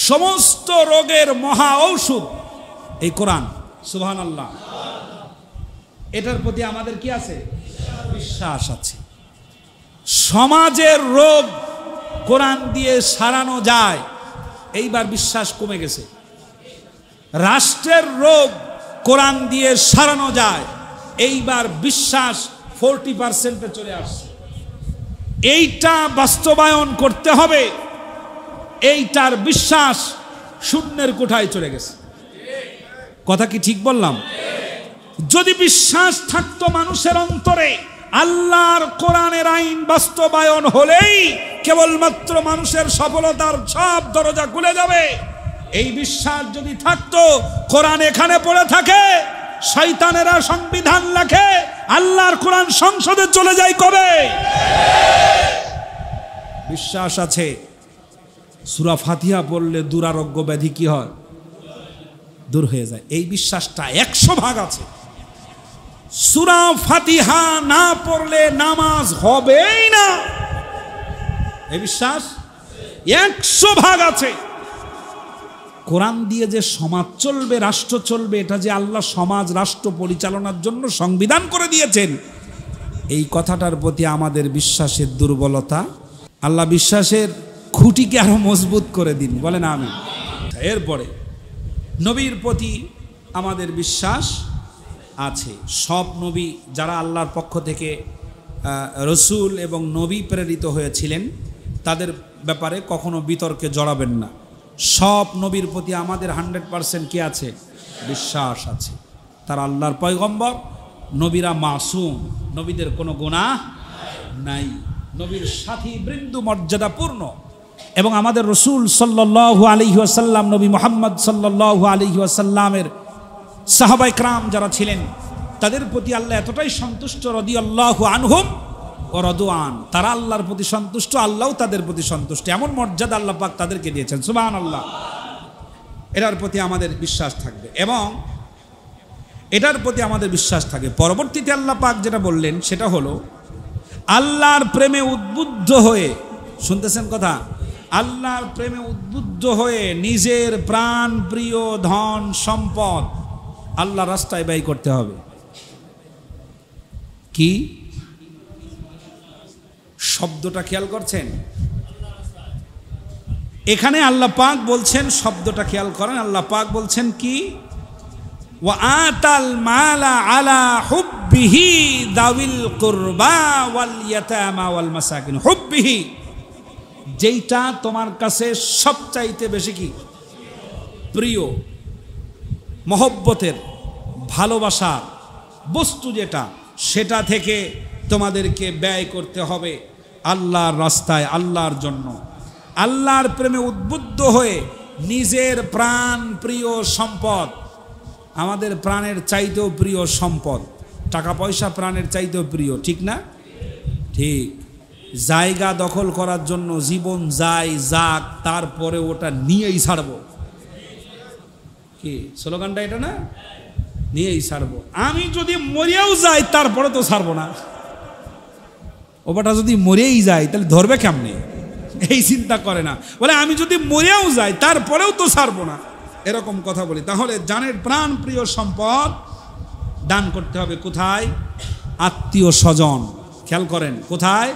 সমস্ত রোগের মহা ঔষধ এই কোরআন, সুবহানাল্লাহ। এটার প্রতি আমাদের কি আছে? বিশ্বাস আছে। সমাজের রোগ কোরআন দিয়ে সারানো যায়, এইবার বিশ্বাস কমে গেছে। রাষ্ট্রের রোগ কোরআন দিয়ে সারানো যায়, এইবার বিশ্বাস 40%-এ চলে আসছে। এইটা বাস্তবায়ন করতে হবে, এইটার বিশ্বাস শূন্যের কোঠায় চলে গেছে। কথা কি ঠিক বললাম? যদি বিশ্বাস থাকতো মানুষের অন্তরে, আল্লাহর কোরআনের আইন বাস্তবায়ন হলেই কেবলমাত্র মানুষের সফলতার সব দরজা খুলে যাবে। এই বিশ্বাস যদি থাকতো, কোরআন এখানে পড়ে থাকে, শয়তানেরা সংবিধান লেখে, আল্লাহর কোরআন সংসদে চলে যায় কবে? বিশ্বাস আছে। সূরা ফাতিহা পড়লে দুরারোগ্য ব্যাধি কি হয়? দূর হয়ে যায়। এই বিশ্বাসটা 100% আছে। সূরা ফাতিহা না পড়লে নামাজ হবেই না, এই বিশ্বাস 100% আছে। কোরআন দিয়ে যে সমাজ চলবে, রাষ্ট্র চলবে, এটা যে আল্লাহ সমাজ রাষ্ট্র পরিচালনার জন্য সংবিধান করে দিয়েছেন, এই কথাটার প্রতি আমাদের বিশ্বাসের দুর্বলতা। আল্লাহ বিশ্বাসের খুঁটিকে আরো মজবুত করে দিন, বলেন আমিন। এরপরে নবীর প্রতি আমাদের বিশ্বাস আছে। সব নবী যারা আল্লাহর পক্ষ থেকে রসুল এবং নবী প্রেরিত হয়েছিলেন, তাদের ব্যাপারে কখনো বিতর্কে জড়াবেন না। সব নবীর প্রতি আমাদের 100% কি আছে? বিশ্বাস আছে। তারা আল্লাহর পয়গম্বর, নবীরা মাসুম, নবীদের কোনো গুনাহ নাই, নবীর সাথী বৃন্দ মর্যাদাপূর্ণ। এবং আমাদের রসুল সাল্লাল্লাহু আলাইহি ওয়াসাল্লাম, নবী মুহাম্মদ সাল্লাল্লাহু আলাইহি ওয়াসাল্লামের সাহাবায়ে কেরাম যারা ছিলেন, তাদের প্রতি আল্লাহ এতটাই সন্তুষ্ট, রাদিয়াল্লাহু আনহুম ওয়া রাদুআন, তারা আল্লাহর প্রতি সন্তুষ্ট, আল্লাহও তাদের প্রতি সন্তুষ্ট। এমন মর্যাদা আল্লাহ পাক তাদেরকে দিয়েছেন, সুবহানাল্লাহ। এটার প্রতি আমাদের বিশ্বাস থাকবে এবং এটার প্রতি আমাদের বিশ্বাস থাকবে। পরবর্তীতে আল্লাহ পাক যেটা বললেন সেটা হলো, আল্লাহর প্রেমে উদ্বুদ্ধ হয়ে, শুনতেছেন কথা? আল্লাহর প্রেমে উদ্বুদ্ধ হয়ে নিজের প্রাণ প্রিয় ধন সম্পদ আল্লাহ রাস্তায় ব্যয় করতে হবে। কি শব্দটা খেয়াল করছেন? এখানে আল্লাহ পাক বলছেন, শব্দটা খেয়াল করেন, আল্লাহ পাক বলছেন কি, ওয়া আতাল মালা আলা হুব্বিহি দাবিল কুরবা ওয়াল ইয়াতামা ওয়াল মাসাকিন। হুব্বিহি, যেইটা তোমার কাছে সবচাইতে বেশি কি প্রিয়, মহব্বতের, ভালোবাসার বস্তু যেটা, সেটা থেকে তোমাদেরকে ব্যয় করতে হবে আল্লাহর রাস্তায়, আল্লাহর জন্য। আল্লাহর প্রেমে উদ্বুদ্ধ হয়ে নিজের প্রাণ প্রিয় সম্পদ, আমাদের প্রাণের চাইতেও প্রিয় সম্পদ, টাকা পয়সা প্রাণের চাইতেও প্রিয়, ঠিক না? ঠিক। জায়গা দখল করার জন্য জীবন যায় যাক, তারপরে ওটা নিয়েই ছাড়বো। কি স্লোগানটা এটা না? নিয়েই ছাড়বো। আমি যদি মরেও যাই তারপরে তো ছাড়বো না। ওটা যদি মরেই যায় তাহলে ধরবে কেমনে, এই চিন্তা করে না। বলে আমি যদি মরেও যাই তারপরেও তো ছাড়বো না, এরকম কথা বলি। তাহলে জানের প্রাণ প্রিয় সম্পদ দান করতে হবে কোথায়? আত্মীয় স্বজন। খেয়াল করেন, কোথায়?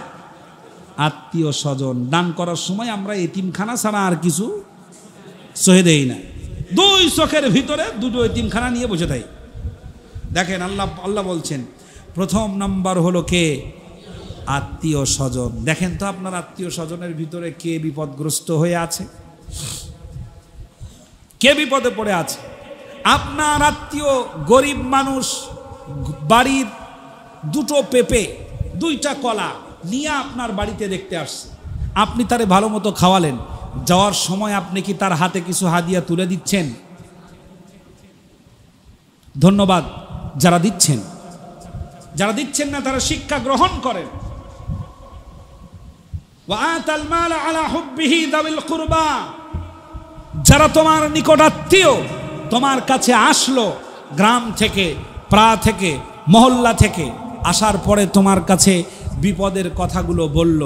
আত্মীয় স্বজন। দান করার সময় আমরা এতিমখানা ছাড়া আর কিছু সহে দেই না। দুই চোখের ভিতরে দুটো এতিমখানা নিয়ে বসে থাকি। দেখেন আল্লাহ বলছেন প্রথম নাম্বার হলো কে? আত্মীয় স্বজন। দেখেন তো আপনার আত্মীয় স্বজনের ভিতরে কে বিপদগ্রস্ত হয়ে আছে, কে বিপদে পড়ে আছে? আপনার আত্মীয় গরিব মানুষ, বাড়ির দুটো পেঁপে, দুইটা কলা নিয়ে আপনার বাড়িতে দেখতে আসছে। আপনি তারে ভালো মতো খাওয়ালেন, যাওয়ার সময় আপনি কি তার হাতে কিছু হাদিয়া তুলে দিচ্ছেন? ধন্যবাদ যারা দিচ্ছেন, যারা দিচ্ছেন না তারা শিক্ষা গ্রহণ করেন। ওয়া আতাল মাল আলা হুব্বিহি দাবিল কুরবা, যারা তোমার নিকটাত্মীয়, তোমার কাছে আসলো গ্রাম থেকে, প্রা থেকে, মহল্লা থেকে, আসার পরে তোমার কাছে বিপদের কথাগুলো বলল।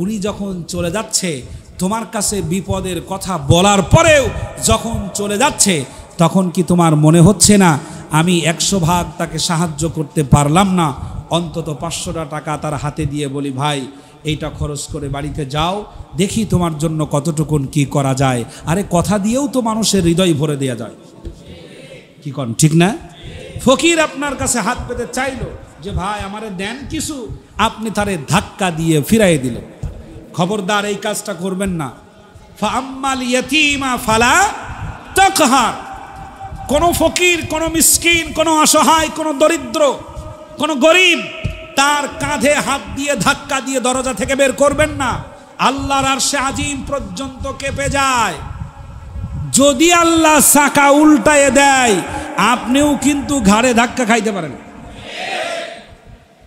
উনি যখন চলে যাচ্ছে, তোমার কাছে বিপদের কথা বলার পরেও যখন চলে যাচ্ছে, তখন কি তোমার মনে হচ্ছে না আমি 100 ভাগ তাকে সাহায্য করতে পারলাম না, অন্তত 500টা টাকা তার হাতে দিয়ে বলি, ভাই এইটা খরচ করে বাড়িতে যাও, দেখি তোমার জন্য কতটুকুন কি করা যায়। আরে কথা দিয়েও তো মানুষের হৃদয় ভরে দেওয়া যায়, কি কন ঠিক না? ফকির আপনার কাছে হাত পেতে চাইলো যে ভাই আমারে দেন কিছু, আপনি তারে ধাক্কা দিয়ে ফিরাই দিলেন। খবরদার এই কাজটা করবেন না। ফাআম্মাল ইয়াতীমা ফালা তাকহার। কোনো ফকির, কোনো মিসকিন, কোনো অসহায়, কোনো দরিদ্র, কোনো গরিব, তার কাঁধে হাত দিয়ে ধাক্কা দিয়ে দরজা থেকে বের করবেন না। আল্লাহর আরশে আজিম পর্যন্ত কেঁপে যায়। যদি আল্লাহ চাকা উল্টায় দেয়, আপনিও কিন্তু ঘাড়ে ধাক্কা খাইতে পারেন,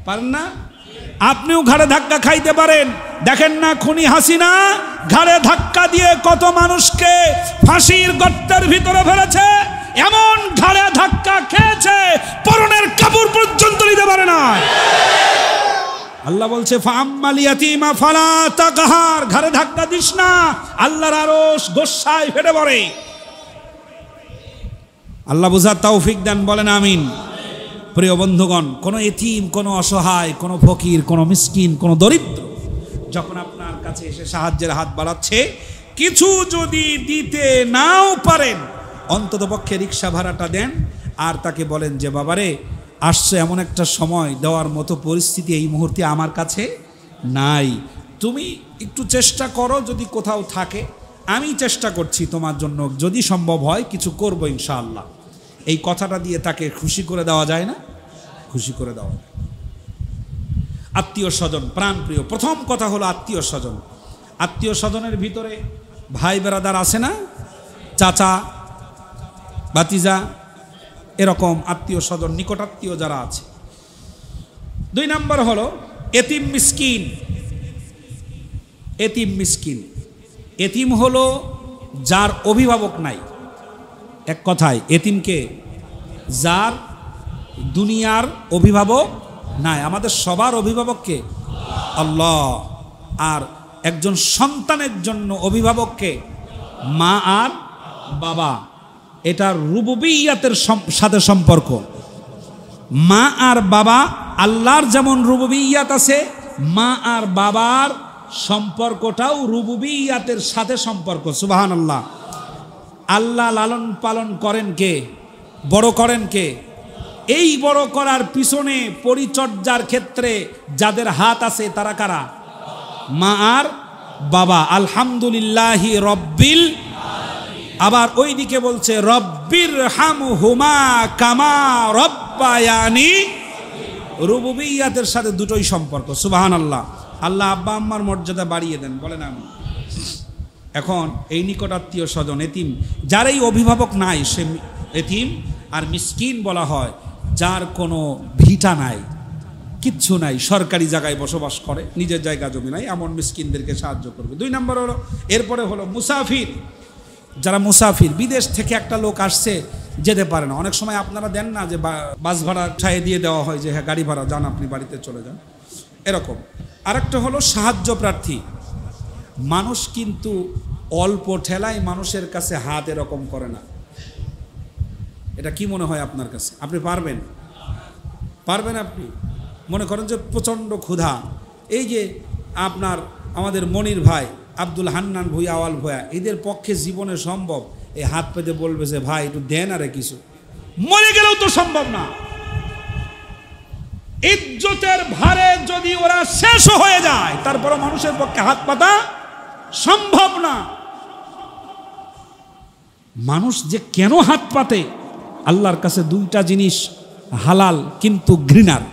পারেন না? আপনিও ঘাড়ে ধাক্কা খাইতে পারেন। দেখেন না খুনি হাসিনা ঘাড়ে ধাক্কা দিয়ে কত মানুষকে ফাঁসির গর্তের ভিতরে ফেলেছে, এমন ঘাড়ে ধাক্কা খেয়েছে পরনের কাপড় পর্যন্ত নিতে পারে না। আল্লাহ বলছে ফাআম্মাল ইয়াতীমা ফালা তাকহার, ঘাড়ে ধাক্কা দিস না, আল্লাহর আরশ গোসায় ফেটে পড়ে। আল্লাহ বুঝার তৌফিক দেন, বলেন আমিন। প্রিয় বন্ধুগণ, কোনো এতিম, কোনো অসহায়, কোনো ফকির, কোনো মিসকিন, কোনো দরিদ্র যখন আপনার কাছে এসে সাহায্যের হাত বাড়াচ্ছে, কিছু যদি দিতে নাও পারেন, অন্তত পক্ষে রিক্সা ভাড়াটা দেন, আর তাকে বলেন যে বাবারে আসছে এমন একটা সময়, দেওয়ার মতো পরিস্থিতি এই মুহূর্তে আমার কাছে নাই, তুমি একটু চেষ্টা করো, যদি কোথাও থাকে আমি চেষ্টা করছি তোমার জন্য, যদি সম্ভব হয় কিছু করবো ইনশাআল্লাহ। এই কথাটা দিয়ে তাকে খুশি করে দেওয়া যায় না? খুশি করে দেওয়া যায়। আত্মীয় স্বজন প্রাণ প্রিয়। প্রথম কথা হলো আত্মীয় স্বজন। আত্মীয় স্বজনের ভিতরে ভাই বেরাদার আছে না, চাচা ভাতিজা, এরকম আত্মীয় স্বজন, নিকটাত্মীয় যারা আছে। 2 নাম্বার হলো এতিম মিসকিন। এতিম মিসকিন, এতিম হলো যার অভিভাবক নাই। এক কথায় এতিমকে, যার দুনিয়ার অভিভাবক নাই। আমাদের সবার অভিভাবককে আল্লাহ। আর একজন সন্তানের জন্য অভিভাবককে মা আর বাবা। এটা রুবুবিয়্যাতের সাথে সম্পর্ক। মা আর বাবা, আল্লাহর যেমন রুবুবিয়্যাত আছে, মা আর বাবার সম্পর্কটাও রুবুবিয়্যাতের সাথে সম্পর্ক। সুবহানাল্লাহ। আল্লাহ লালন পালন করেন কে? বড় করেন কে? এই বড় করার পিছনে পরিচর্যার ক্ষেত্রে যাদের হাত আছে তারা কারা? মা আর বাবা। আলহামদুলিল্লাহি রব্বিল। আবার ওই দিকে বলছে রব্বির হামহুমা কামা রব্বায়ানি। রুবুবিয়্যাতের সাথে দুটোই সম্পর্ক। সুবহানাল্লাহ। আল্লাহ আব্বা আম্মার মর্যাদা বাড়িয়ে দেন, বলেন আমি। এখন এই নিকটাত্মীয় স্বজন এতিম, যার এই অভিভাবক নাই সে এতিম। আর মিসকিন বলা হয় যার কোনো ভিটা নাই, কিচ্ছু নাই, সরকারি জায়গায় বসবাস করে, নিজের জায়গা জমি নাই, এমন মিসকিনদেরকে সাহায্য করবে। 2 নম্বর হলো, এরপরে হলো মুসাফির। যারা মুসাফির, বিদেশ থেকে একটা লোক আসছে, যেতে পারে না, অনেক সময় আপনারা দেন না যে বাস ভাড়া ছায়ে দিয়ে দেওয়া হয় যে হ্যাঁ গাড়ি ভাড়া, যান আপনি বাড়িতে চলে যান, এরকম। আরেকটা হলো সাহায্য প্রার্থী। মানুষ কিন্তু অল্প ঠেলায় মানুষের কাছে হাত এরকম করে না। এটা কি মনে হয় আপনার কাছে? আপনি পারবেন? পারবেন আপনি? মনে করেন যে প্রচণ্ড ক্ষুধা, এই যে আপনার আমাদের মনির ভাই, আব্দুল হান্নান ভুইয়া, আওয়াল ভুইয়া, এদের পক্ষে জীবনে সম্ভব এই হাত পেতে বলবে যে ভাই একটু দেন আরে কিছু? মরে গেলেও তো সম্ভব না। ইজ্জতের ভারে যদি ওরা শেষ হয়ে যায়, তারপর মানুষের পক্ষে হাত পাতা সম্ভব না। মানুষ যে কেন হাত পাতে, আল্লাহর কাছে 2টা জিনিস হালাল কিন্তু ঘৃণার।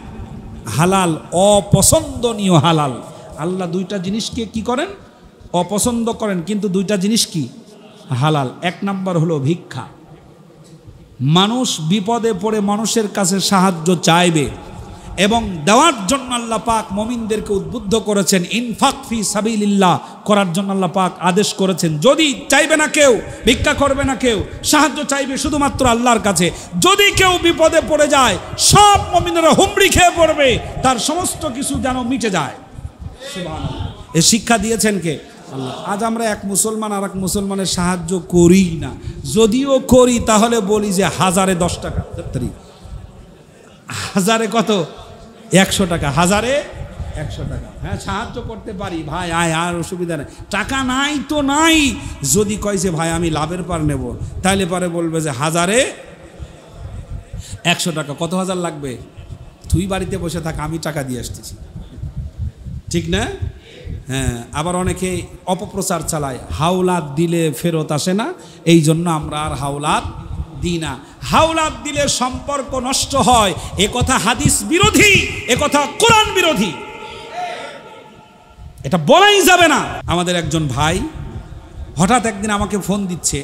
হালাল, অপছন্দনীয় হালাল। আল্লাহ 2টা জিনিসকে কি করেন? অপছন্দ করেন, কিন্তু 2টা জিনিস কি? হালাল। 1 নম্বর হলো ভিক্ষা। মানুষ বিপদে পড়ে মানুষের কাছে সাহায্য চাইবে এবং দেওয়ার জন্য আল্লাহ পাক মুমিনদেরকে উদ্বুদ্ধ করেছেন, ইনফাক ফি সাবিলিল্লাহ করার জন্য আল্লাহ পাক আদেশ করেছেন। যদি চাইবে না কেউ, ভিক্ষা করবে না কেউ, সাহায্য চাইবে শুধুমাত্র আল্লাহর কাছে। যদি কেউ বিপদে পড়ে যায়, সব মুমিনেরা হুমড়ি খেয়ে পড়বে, তার সমস্ত কিছু যেন মিটে যায়। সুবহানাল্লাহ। এই শিক্ষা দিয়েছেন কে? আল্লাহ। আজ আমরা এক মুসলমান আর এক মুসলমানের সাহায্য করি না, যদিও করি তাহলে বলি যে 1000-এ 10 টাকা, 1000-এ কত? 100 টাকা, 1000-এ 100 টাকা। হ্যাঁ, সাহায্য করতে পারি, ভাই আয়, আর অসুবিধা নেই। টাকা নাই তো নাই, যদি কয় যে ভাই আমি লাভের পার নেব, তাহলে পরে বলবে যে 1000-এ 100 টাকা। কত হাজার লাগবে? তুই বাড়িতে বসে থাক, আমি টাকা দিয়ে আসতেছি। ঠিক না? হ্যাঁ। আবার অনেকে অপপ্রচার চালায়, হাওলাত দিলে ফেরত আসে না, এই জন্য আমরা আর হাওলাত দিই না। হাওলাত দিলে সম্পর্ক নষ্ট হয়, এ কথা হাদিস বিরোধী, এ কথা কোরআন বিরোধী, এটা বলাই যাবে না। আমাদের একজন ভাই হঠাৎ একদিন আমাকে ফোন দিচ্ছে,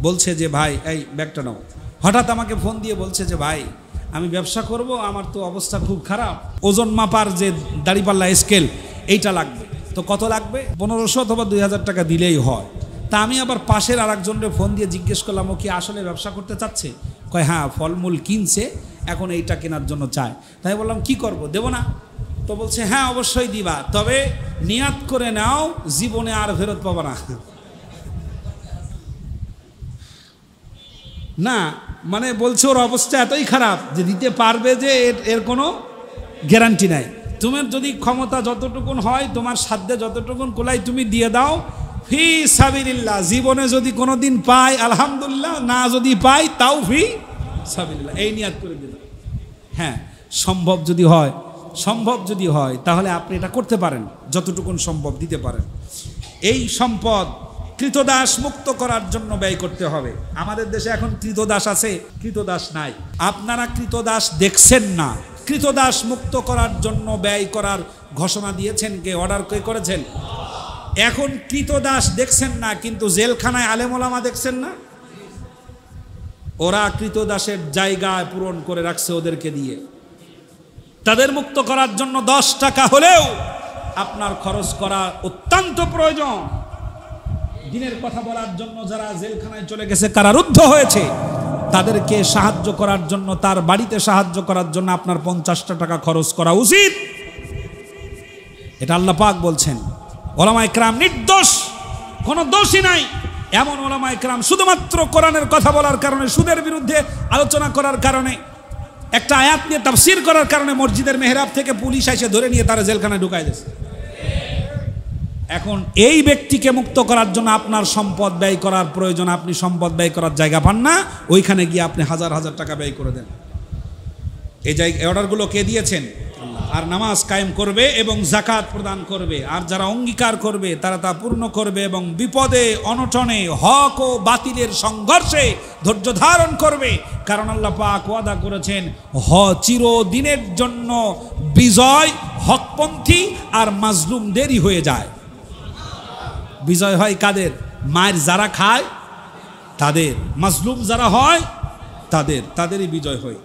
বলছে যে ভাই এই ব্যাগটা নাও। হঠাৎ আমাকে ফোন দিয়ে বলছে যে ভাই আমি ব্যবসা করব, আমার তো অবস্থা খুব খারাপ, ওজন মাপার যে দাড়িপাল্লা স্কেল এইটা লাগবে। তো কত লাগবে? 1500 অথবা 2000 টাকা দিলেই হয়। তা আমি আবার পাশের আরেকজনকে ফোন দিয়ে জিজ্ঞেস করলাম, ও কি আসলে ব্যবসা করতে চাচ্ছে? কয় হ্যাঁ, ফলমূল কিনছে, এখন এইটা কেনার জন্য চায়। তাই বললাম কি করব, দেব না? তো বলছে হ্যাঁ অবশ্যই দিবা, তবে নিয়াত করে নাও জীবনে আর ফেরত পাবা না। না মানে বলছে ওর অবস্থা এতই খারাপ যে দিতে পারবে যে এর কোনো গ্যারান্টি নাই। তোমার যদি ক্ষমতা যতটুকুন হয়, তোমার সাধ্যে যতটুকুন কোলাই তুমি দিয়ে দাও, ফি সাবিলিল্লাহ। জীবনে যদি কোনো দিন পাই আলহামদুলিল্লাহ, না যদি পাই তাও ফি সাবিলিল্লাহ, এই নিয়াত করে দিলাম। হ্যাঁ, সম্ভব যদি হয় তাহলে আপনি এটা করতে পারেন, যতটুকুন সম্ভব দিতে পারেন। এই সম্পদ কৃতদাস মুক্ত করার জন্য ব্যয় করতে হবে। আমাদের দেশে এখন কৃতদাস আছে, কৃতদাস নাই। আপনারা কৃতদাস দেখছেন না, কৃতদাস মুক্ত করার জন্য ব্যয় করার ঘোষণা দিয়েছেন কে? অর্ডার কে করেছেন? এখন কৃতদাস দেখছেন না, কিন্তু জেলখানায় আলেম ওলামা দেখছেন না? ওরা কৃতদাসের জায়গায় পূরণ করে রাখছে ওদেরকে দিয়ে। তাদের মুক্ত করার জন্য 10 টাকা হলেও আপনার খরচ করা অত্যন্ত প্রয়োজন। দিনের কথা বলার জন্য যারা জেলখানায় চলে গেছে, কারারুদ্ধ হয়েছে, তাদেরকে সাহায্য করার জন্য, তার বাড়িতে সাহায্য করার জন্য আপনার 50টা টাকা খরচ করা উচিত। এটা আল্লাহ পাক বলছেন। ওলামায়ে কেরাম নির্দোষ, কোনো দোষই নাই। এমন ওলামায়ে কেরাম শুধুমাত্র কোরআনের কথা বলার কারণে, সুদের বিরুদ্ধে আলোচনা করার কারণে, একটা আয়াত নিয়ে তাফসীর করার কারণে মসজিদের মেহরাব থেকে পুলিশ এসে ধরে নিয়ে তারা জেলখানায় ঢুকায় দিয়েছে। এখন এই ব্যক্তিকে মুক্ত করার জন্য আপনার সম্পদ ব্যয় করার প্রয়োজন, আপনি সম্পদ ব্যয় করার জায়গা পান না, ওইখানে গিয়ে আপনি হাজার হাজার টাকা ব্যয় করে দেন। এই অর্ডারগুলো কে দিয়েছেন? আর নামাজ কায়েম করবে এবং যাকাত প্রদান করবে, আর যারা অঙ্গীকার করবে তারা তা পূর্ণ করবে এবং বিপদে অনটনে হক ও বাতিলের সংঘর্ষে ধৈর্য ধারণ করবে। কারণ আল্লাহ পাক ওয়াদা করেছেন চিরদিনের জন্য বিজয় হকপন্থী আর মাজলুমদেরই হয়ে যায়। বিজয় হয় কাদের? মায়ের যারা খায় তাদের, মাজলুম যারা হয় তাদেরই বিজয় হয়।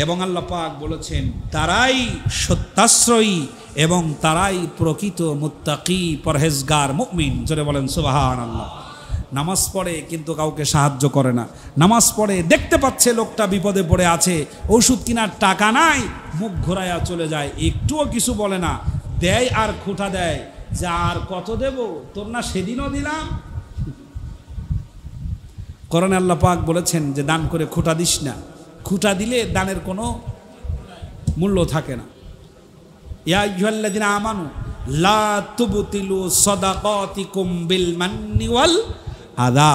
এবং আল্লাহ পাক বলেছেন তারাই সত্যাশ্রয়ী এবং তারাই প্রকৃত মুত্তাকি পরহেজগার মুমিন। জোরে বলেন সুবহানাল্লাহ। নামাজ পড়ে কিন্তু কাউকে সাহায্য করে না, নামাজ পড়ে দেখতে পাচ্ছে লোকটা বিপদে পড়ে আছে, ওষুধ কেনার টাকা নাই, মুখ ঘোরায়া চলে যায়, একটুও কিছু বলে না, দেয় আর খুঁটা দেয় যে আর কত দেব, তোর না সেদিনও দিলাম। কোরআনে আল্লাহ পাক বলেছেন যে দান করে খুঁটা দিস না, খুঁটা দিলে দানের কোনো মূল্য থাকে না। ইয়া আইয়ুহাল্লাযীনা আমানু লা তুবতিলু সাদাকাতিকুম বিল মান্নি ওয়াল আযা।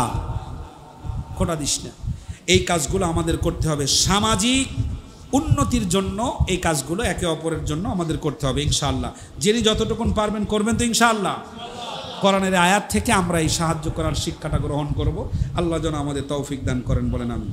খুঁটা দিস না। এই কাজগুলো আমাদের করতে হবে সামাজিক উন্নতির জন্য, এই কাজগুলো একে অপরের জন্য আমাদের করতে হবে ইনশাআল্লাহ। যিনি যতটুকুন পারবেন করবেন তো ইনশাআল্লাহ। কোরআনের আয়াত থেকে আমরা এই সাহায্য করার শিক্ষাটা গ্রহণ করব। আল্লাহ যেন আমাদের তৌফিক দান করেন, বলেন আমিন।